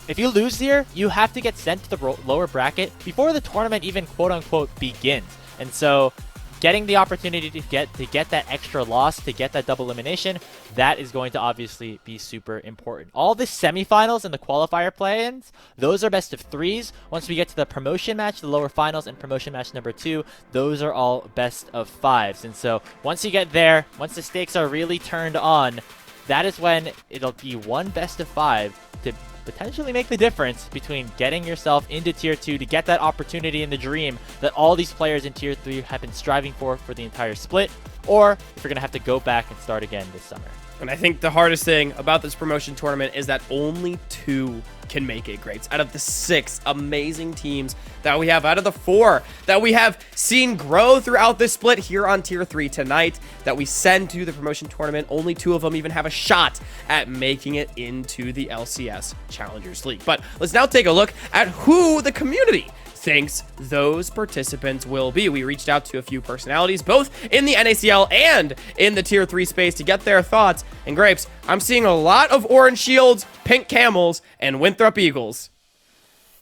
If you lose here, you have to get sent to the lower bracket before the tournament even quote-unquote begins. And so getting the opportunity to get that extra loss, to get that double elimination, that is going to obviously be super important. All the semifinals and the qualifier play-ins, those are best of threes. Once we get to the promotion match, the lower finals, and promotion match number 2, those are all best of 5s. And so once you get there, once the stakes are really turned on, that is when it'll be one best of 5 to potentially make the difference between getting yourself into Tier 2 to get that opportunity and the dream that all these players in Tier 3 have been striving for the entire split, or if you're going to have to go back and start again this summer. And I think the hardest thing about this promotion tournament is that only 2 can make it, Grapes. Out of the 6 amazing teams that we have, out of the 4 that we have seen grow throughout this split here on Tier 3 tonight, that we send to the promotion tournament, only 2 of them even have a shot at making it into the LCS Challengers League. But let's now take a look at who the community thinks those participants will be. We reached out to a few personalities, both in the NACL and in the Tier 3 space, to get their thoughts. And Grapes, I'm seeing a lot of orange shields, pink camels, and Winthrop Eagles.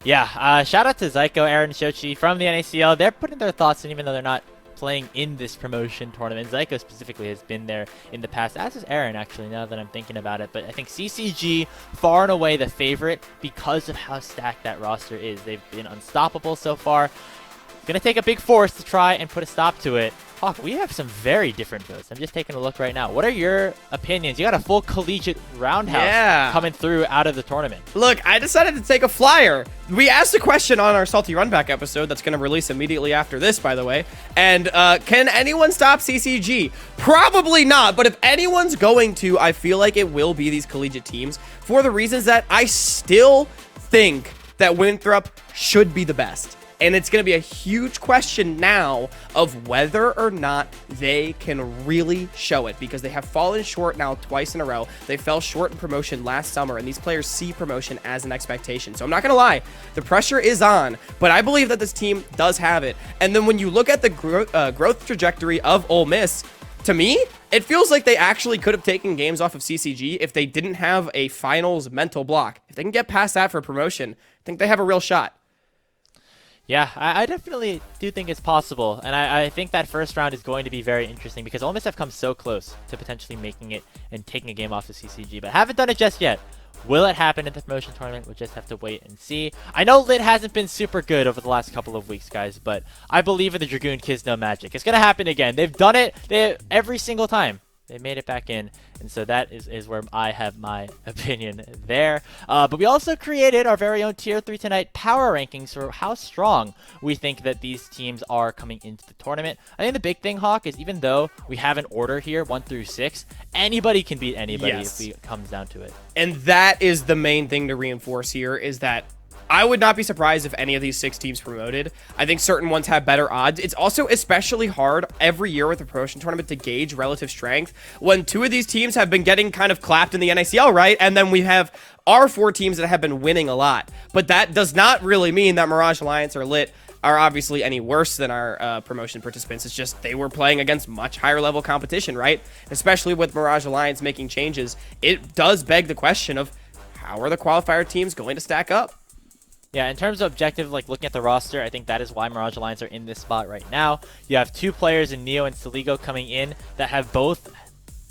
Yeah, shout out to Zyko, Aaron, Shochi from the NACL. They're putting their thoughts in, even though they're not playing in this promotion tournament. Zyko specifically has been there in the past, as is Aaron, actually, now that I'm thinking about it. But I think CCG, far and away the favorite because of how stacked that roster is. They've been unstoppable so far. It's going to take a big force to try and put a stop to it. Hawk, we have some very different votes. I'm just taking a look right now. What are your opinions? You got a full collegiate roundhouse coming through out of the tournament. Look, I decided to take a flyer. We asked a question on our Salty Runback episode that's going to release immediately after this, by the way. And can anyone stop CCG? Probably not, but if anyone's going to, I feel like it will be these collegiate teams, for the reasons that I still think that Winthrop should be the best. And it's going to be a huge question now of whether or not they can really show it, because they have fallen short now twice in a row. They fell short in promotion last summer, and these players see promotion as an expectation. So I'm not going to lie, the pressure is on, but I believe that this team does have it. And then when you look at the growth trajectory of Ole Miss, to me, it feels like they actually could have taken games off of CCG if they didn't have a finals mental block. If they can get past that for promotion, I think they have a real shot. Yeah, I definitely do think it's possible, and I think that first round is going to be very interesting because Ole Miss have come so close to potentially making it and taking a game off of CCG, but haven't done it just yet. Will it happen in the promotion tournament? We'll just have to wait and see. I know Lit hasn't been super good over the last couple of weeks, guys, but I believe in the Dragoon Kids No Magic. It's going to happen again. They've done it every single time. They made it back in, and so that is where I have my opinion there. But we also created our very own Tier 3 Tonight power rankings for how strong we think that these teams are coming into the tournament. I think the big thing, Hawk, is even though we have an order here, 1 through 6, anybody can beat anybody if it comes down to it. And that is the main thing to reinforce here, is that I would not be surprised if any of these 6 teams promoted. I think certain ones have better odds. It's also especially hard every year with the promotion tournament to gauge relative strength when 2 of these teams have been getting kind of clapped in the NACL, right? And then we have our 4 teams that have been winning a lot. But that does not really mean that Mirage Alliance or Lit are obviously any worse than our promotion participants. It's just they were playing against much higher level competition, right? Especially with Mirage Alliance making changes, it does beg the question of how are the qualifier teams going to stack up? Yeah, in terms of objective, like looking at the roster, I think that is why Mirage Alliance are in this spot right now. You have 2 players in Neo and Saligo coming in that have both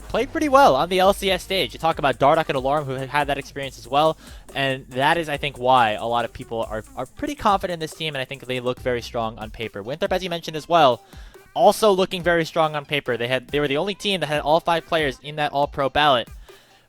played pretty well on the LCS stage. You talk about Dardock and Alarm, who have had that experience as well, and that is, I think, why a lot of people are pretty confident in this team, and I think they look very strong on paper. Winthrop, as you mentioned as well, also looking very strong on paper. They were the only team that had all 5 players in that All-Pro ballot.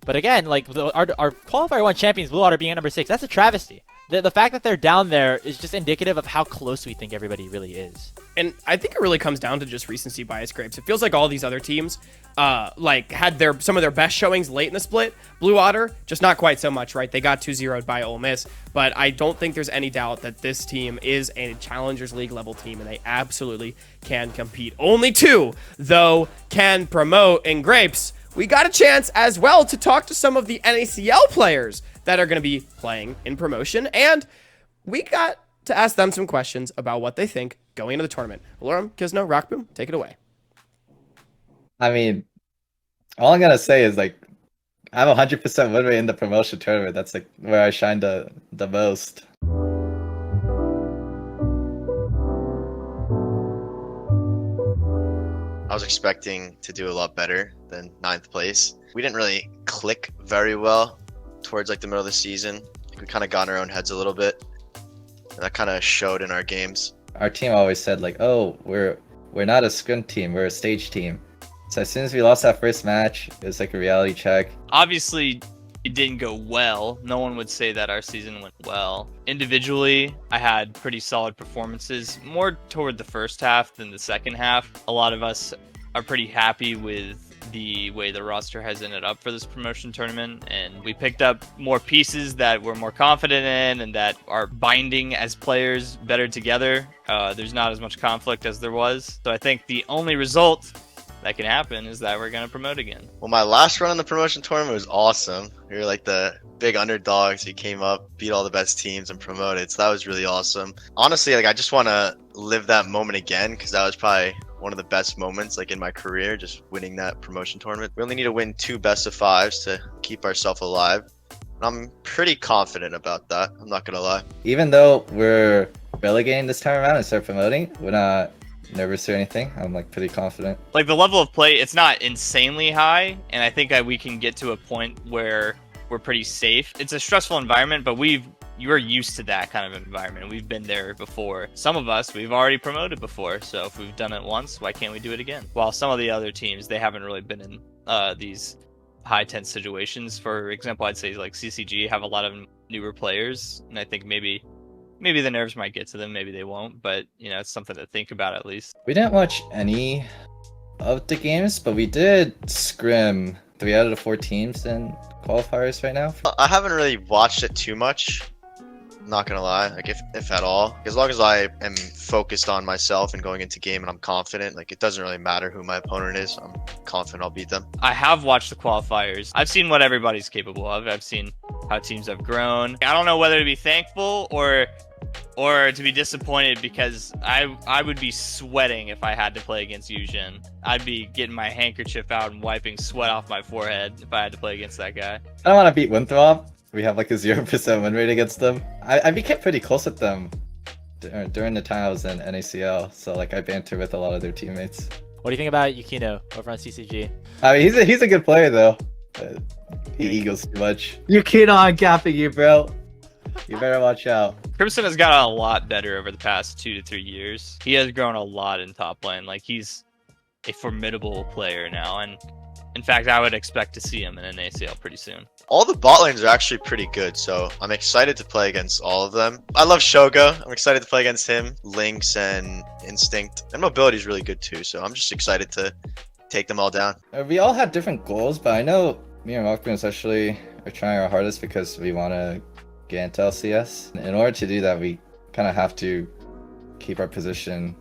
But again, like our Qualifier 1 champions, Blue Otter being at number 6, that's a travesty. The fact that they're down there is just indicative of how close we think everybody really is. And I think it really comes down to just recency bias, Grapes. It feels like all these other teams had some of their best showings late in the split. Blue Otter, just not quite so much, right? They got 2-0'd by Ole Miss, but I don't think there's any doubt that this team is a Challengers League level team, and they absolutely can compete. Only 2, though, can promote. And Grapes, we got a chance as well to talk to some of the NACL players that are going to be playing in promotion, and we got to ask them some questions about what they think going into the tournament. Alorum, Kizno, Rockboom, take it away. I mean, all I'm gonna say is like I'm 100% win rate in the promotion tournament. That's like where I shine the most. I was expecting to do a lot better than 9th place. We didn't really click very well towards like the middle of the season. We kind of got in our own heads a little bit, and that kind of showed in our games. Our team always said like, oh, we're not a scrim team, we're a stage team. So as soon as we lost that first match, it was like a reality check. Obviously, it didn't go well. No one would say that our season went well. Individually, I had pretty solid performances, more toward the first half than the second half. A lot of us are pretty happy with the way the roster has ended up for this promotion tournament, and we picked up more pieces that we're more confident in and that are binding as players better together. There's not as much conflict as there was. So I think the only result that can happen is that we're going to promote again. Well, my last run in the promotion tournament was awesome. We were like the big underdogs. We came up, beat all the best teams, and promoted. So that was really awesome. Honestly, like I just want to live that moment again because that was probably one of the best moments like in my career, just winning that promotion tournament. We only need to win 2 best-of-5s to keep ourselves alive. And I'm pretty confident about that. I'm not gonna lie. Even though we're relegating this time around instead of promoting, we're not nervous or anything. I'm like pretty confident. Like the level of play, it's not insanely high, and I think that we can get to a point where we're pretty safe. It's a stressful environment, but you're used to that kind of environment. We've been there before. Some of us, we've already promoted before, so if we've done it once, why can't we do it again? While some of the other teams, they haven't really been in these high tense situations. For example, I'd say like CCG have a lot of newer players, and I think maybe the nerves might get to them, maybe they won't, but you know, it's something to think about at least. We didn't watch any of the games, but we did scrim 3 out of the 4 teams in qualifiers right now. I haven't really watched it too much. Not gonna lie, like if at all. As long as I am focused on myself and going into game and I'm confident, like it doesn't really matter who my opponent is. I'm confident I'll beat them. I have watched the qualifiers. I've seen what everybody's capable of. I've seen how teams have grown. I don't know whether to be thankful or to be disappointed, because I would be sweating if I had to play against Yujin. I'd be getting my handkerchief out and wiping sweat off my forehead if I had to play against that guy. I don't want to beat Winthrop. We have like a 0% win rate against them. I became pretty close with them during the time I was in NACL, so like I banter with a lot of their teammates. What do you think about Yukino over on CCG? I mean, he's a good player though. He egos too much. Yukino, I'm capping you, bro. You better watch out. Crimson has gotten a lot better over the past 2 to 3 years. He has grown a lot in top lane. Like he's a formidable player now, and in fact, I would expect to see him in an ACL pretty soon. All the bot lanes are actually pretty good, so I'm excited to play against all of them. I love Shogo. I'm excited to play against him. Lynx and Instinct. And Mobility is really good too, so I'm just excited to take them all down. We all have different goals, but I know me and Rockman especially are trying our hardest because we want to get into LCS. In order to do that, we kind of have to keep our position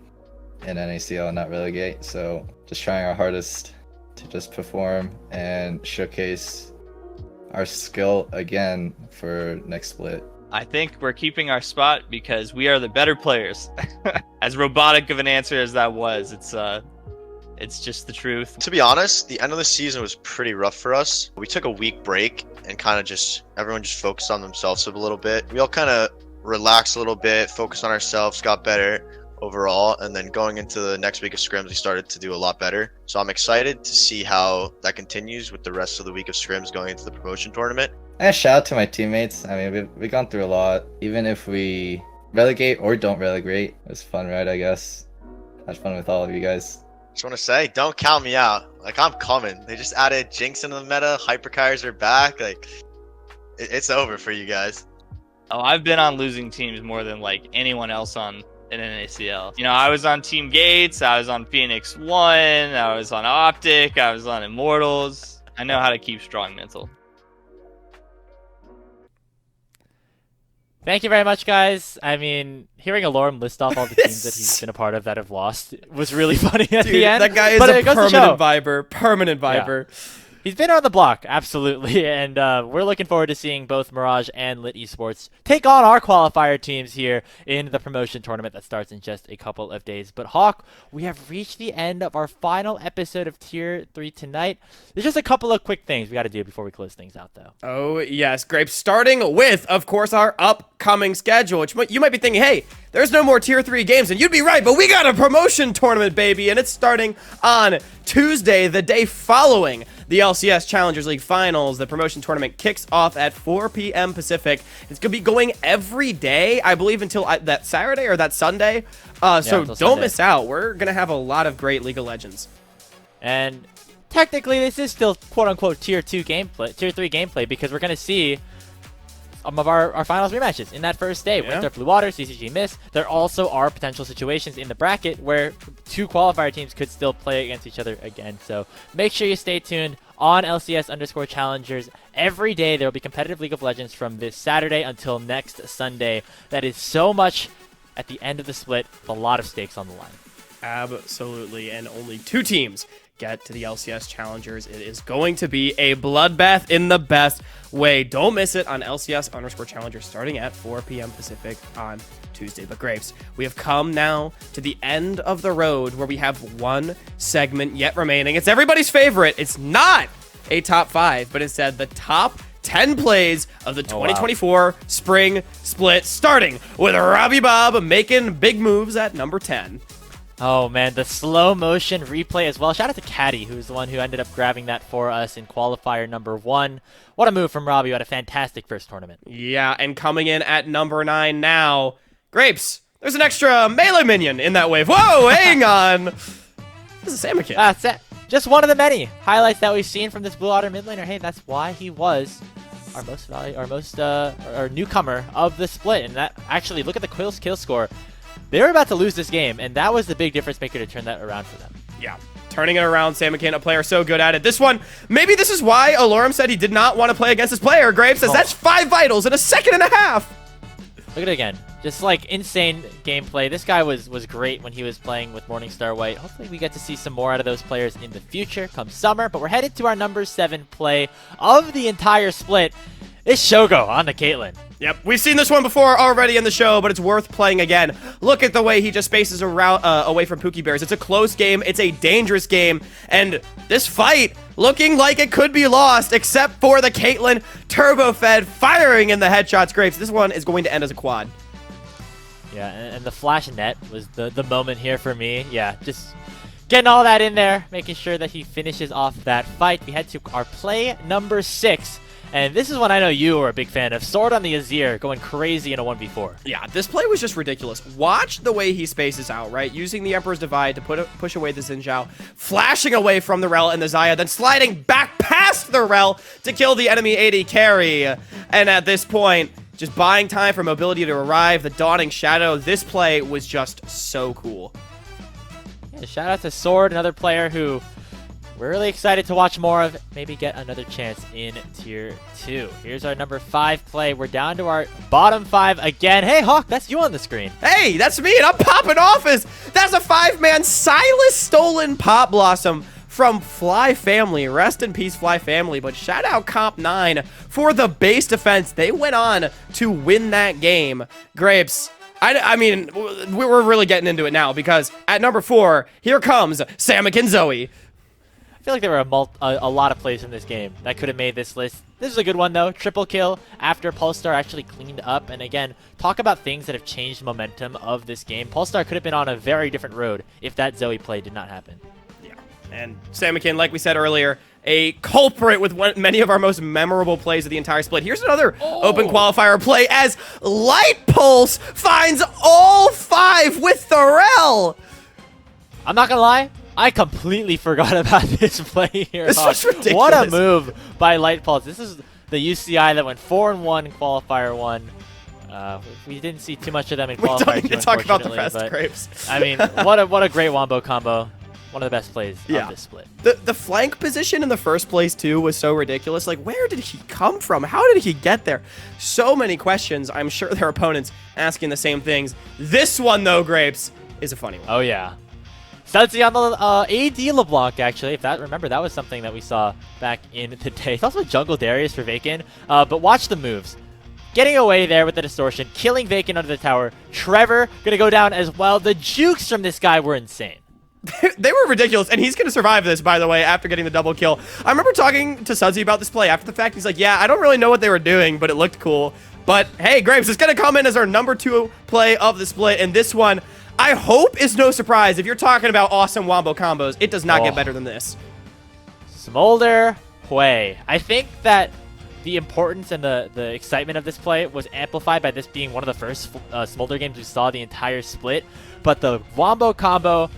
in NACL and not relegate, so just trying our hardest to just perform and showcase our skill again for next split. I think we're keeping our spot because we are the better players. As robotic of an answer as that was, it's just the truth. To be honest, the end of the season was pretty rough for us. We took a week break and kind of everyone just focused on themselves a little bit. We all kind of relaxed a little bit, focused on ourselves, got better overall, and then going into the next week of scrims we started to do a lot better. So I'm excited to see how that continues with the rest of the week of scrims going into the promotion tournament. And shout out to my teammates. I mean, we've gone through a lot. Even if we relegate or don't relegate, it was fun, right? I guess had fun with all of you guys. Just want to say, don't count me out. Like, I'm coming. They just added Jinx into the meta. Hyperkires are back. Like, it's over for you guys. Oh, I've been on losing teams more than like anyone else in NACL. You know, I was on Team Gates, I was on Phoenix 1, I was on Optic, I was on Immortals. I know how to keep strong mental. Thank you very much, guys. I mean, hearing Alorm list off all the teams that he's been a part of that have lost was really funny at the end. That guy is a permanent Viber. Permanent Viber. Yeah. He's been on the block, absolutely, and we're looking forward to seeing both Mirage and Lit Esports take on our qualifier teams here in the promotion tournament that starts in just a couple of days. But Hawk, we have reached the end of our final episode of Tier 3 tonight. There's just a couple of quick things we got to do before we close things out, though. Oh, yes, Grape. Starting with, of course, our upcoming schedule, which you might be thinking, hey, there's no more Tier 3 games, and you'd be right, but we got a promotion tournament, baby, and it's starting on Tuesday, the day following the LCS Challengers League Finals. The promotion tournament kicks off at 4 p.m. Pacific. It's going to be going every day, I believe, until that Saturday or that Sunday. So don't miss out. We're going to have a lot of great League of Legends. And technically this is still quote-unquote tier 2 gameplay, tier 3 gameplay, because we're going to see some of our finals rematches in that first day. Winthrop Blue Water, CCG Miss. There also are potential situations in the bracket where 2 qualifier teams could still play against each other again. So make sure you stay tuned on LCS_challengers. Every day there will be competitive League of Legends from this Saturday until next Sunday. That is so much at the end of the split, with a lot of stakes on the line. Absolutely, and only 2 teams get to the LCS Challengers. It is going to be a bloodbath in the best way. Don't miss it on LCS_Challengers starting at 4 p.m. Pacific on Tuesday. But Grapes, we have come now to the end of the road where we have one segment yet remaining. It's everybody's favorite. It's not a top 5, but instead the top 10 plays of the 2024 Spring Split, starting with Robbie Bob making big moves at number 10. Oh man, the slow motion replay as well. Shout out to Caddy, who's the one who ended up grabbing that for us in qualifier number 1. What a move from Robbie. Had a fantastic first tournament. Yeah, and coming in at number 9 now, Grapes, there's an extra melee minion in that wave. Whoa, hang on. This is Samakin. That's it. Just one of the many highlights that we've seen from this Blue Water mid laner. Hey, that's why he was our our newcomer of the split. And that actually, look at the kill score. They were about to lose this game, and that was the big difference maker to turn that around for them. Yeah, turning it around. Samakin, a player so good at it. This one, maybe this is why Alorum said he did not want to play against his player. Graves says that's 5 vitals in a second and a half. Look at it again. Just like insane gameplay. This guy was great when he was playing with Morningstar White. Hopefully we get to see some more out of those players in the future come summer. But we're headed to our number 7 play of the entire split. It's Shogo on the Caitlyn. Yep, we've seen this one before already in the show, but it's worth playing again. Look at the way he just spaces around, away from Pookie Bears. It's a close game. It's a dangerous game. And this fight looking like it could be lost, except for the Caitlyn Turbo Fed firing in the headshots. Grapes, this one is going to end as a quad. Yeah, and the flash net was the moment here for me. Yeah, just getting all that in there, making sure that he finishes off that fight. We head to our play number 6. And this is one I know you are a big fan of. Sword on the Azir going crazy in a 1v4. Yeah, this play was just ridiculous. Watch the way he spaces out, right? Using the Emperor's Divide to push away the Xin Zhao, flashing away from the Rel and the Xayah, then sliding back past the Rel to kill the enemy AD carry. And at this point, just buying time for mobility to arrive, the Dawning Shadow. This play was just so cool. Yeah, shout out to Sword, another player who we're really excited to watch more of, maybe get another chance in Tier 2. Here's our number 5 play. We're down to our bottom 5 again. Hey, Hawk, that's you on the screen. Hey, that's me, and I'm popping off. That's a 5-man Silas stolen Pop Blossom from Fly Family. Rest in peace, Fly Family. But shout out Comp 9 for the base defense. They went on to win that game. Grapes, I mean, we're really getting into it now, because at number 4, here comes Samakin Zoe. I feel like there were a lot of plays in this game that could have made this list. This is a good one, though. Triple kill after Polestar actually cleaned up. And again, talk about things that have changed the momentum of this game. Polestar could have been on a very different road if that Zoe play did not happen. Yeah, and Samakin, like we said earlier, a culprit with many of our most memorable plays of the entire split. Here's another open qualifier play as Light Pulse finds all 5 with the Rel. I'm not going to lie. I completely forgot about this play here. This was ridiculous. What a move by Light Pulse. This is the UCI that went 4-1 in Qualifier 1. We didn't see too much of them in Qualifier 2, We don't need to talk about the rest, Grapes. I mean, what a great wombo combo. One of the best plays of this split. The flank position in the first place, too, was so ridiculous. Like, where did he come from? How did he get there? So many questions. I'm sure their opponents asking the same things. This one, though, Grapes, is a funny one. Oh, yeah. Sudsy on the AD LeBlanc, actually. Remember, that was something that we saw back in the day. It's also Jungle Darius for Vacant. But watch the moves. Getting away there with the distortion, killing Vacant under the tower. Trevor going to go down as well. The jukes from this guy were insane. They were ridiculous, and he's going to survive this, by the way, after getting the double kill. I remember talking to Sudsy about this play after the fact. He's like, yeah, I don't really know what they were doing, but it looked cool. But, hey, Graves, it's going to come in as our number 2 play of the split, and this one, I hope, is no surprise. If you're talking about awesome wombo combos, it does not get better than this. Smolder Hui. I think that the importance and the excitement of this play was amplified by this being one of the first Smolder games we saw the entire split. But the wombo combo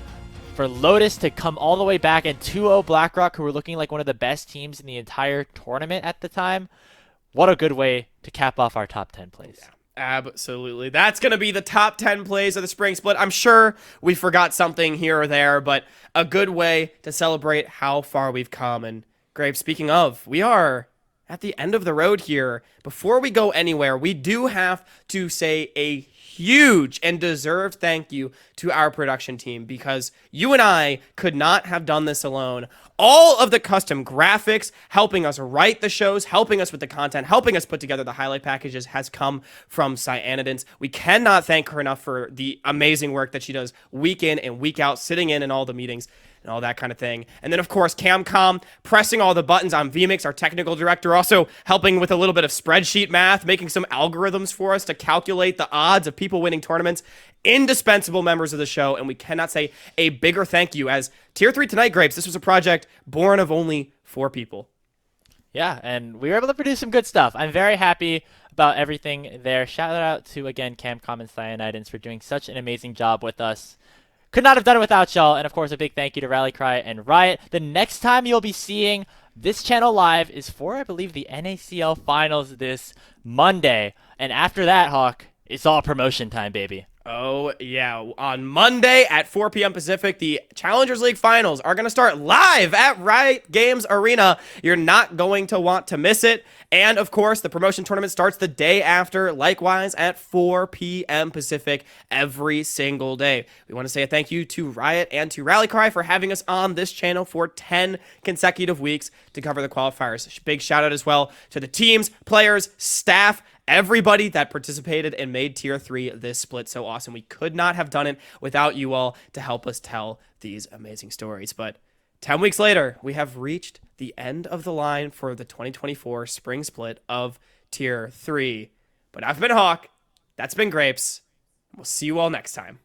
for Lotus to come all the way back, and 2-0 BlackRock, who were looking like one of the best teams in the entire tournament at the time. What a good way to cap off our top 10 plays. Yeah. Absolutely. That's going to be the top 10 plays of the spring split. I'm sure we forgot something here or there, but a good way to celebrate how far we've come. And Grape, speaking of, we are at the end of the road here. Before we go anywhere, we do have to say a huge and deserved thank you to our production team, because you and I could not have done this alone. All of the custom graphics, helping us write the shows, helping us with the content, helping us put together the highlight packages has come from Cyanidance. We cannot thank her enough for the amazing work that she does week in and week out, sitting in all the meetings and all that kind of thing. And then, of course, Camcom pressing all the buttons on vMix, our technical director, also helping with a little bit of spreadsheet math, making some algorithms for us to calculate the odds of people winning tournaments. Indispensable members of the show, and we cannot say a bigger thank you, as Tier 3 Tonight, Grapes, this was a project born of only 4 people. Yeah, and we were able to produce some good stuff. I'm very happy about everything there. Shout out to, again, Camcom and Cyanidance for doing such an amazing job with us. Could not have done it without y'all. And of course, a big thank you to Rallycry and Riot. The next time you'll be seeing this channel live is for, I believe, the NACL finals this Monday. And after that, Hawk, it's all promotion time, baby. Oh, yeah. On Monday at 4 p.m. Pacific, the Challengers League finals are going to start live at Riot Games Arena. You're not going to want to miss it. And, of course, the promotion tournament starts the day after, likewise at 4 p.m. Pacific every single day. We want to say a thank you to Riot and to Rallycry for having us on this channel for 10 consecutive weeks to cover the qualifiers. Big shout out as well to the teams, players, staff, everybody that participated and made Tier 3 this split so awesome. We could not have done it without you all to help us tell these amazing stories. But 10 weeks later, we have reached the end of the line for the 2024 spring split of Tier 3. But I've been Hawk. That's been Grapes. We'll see you all next time.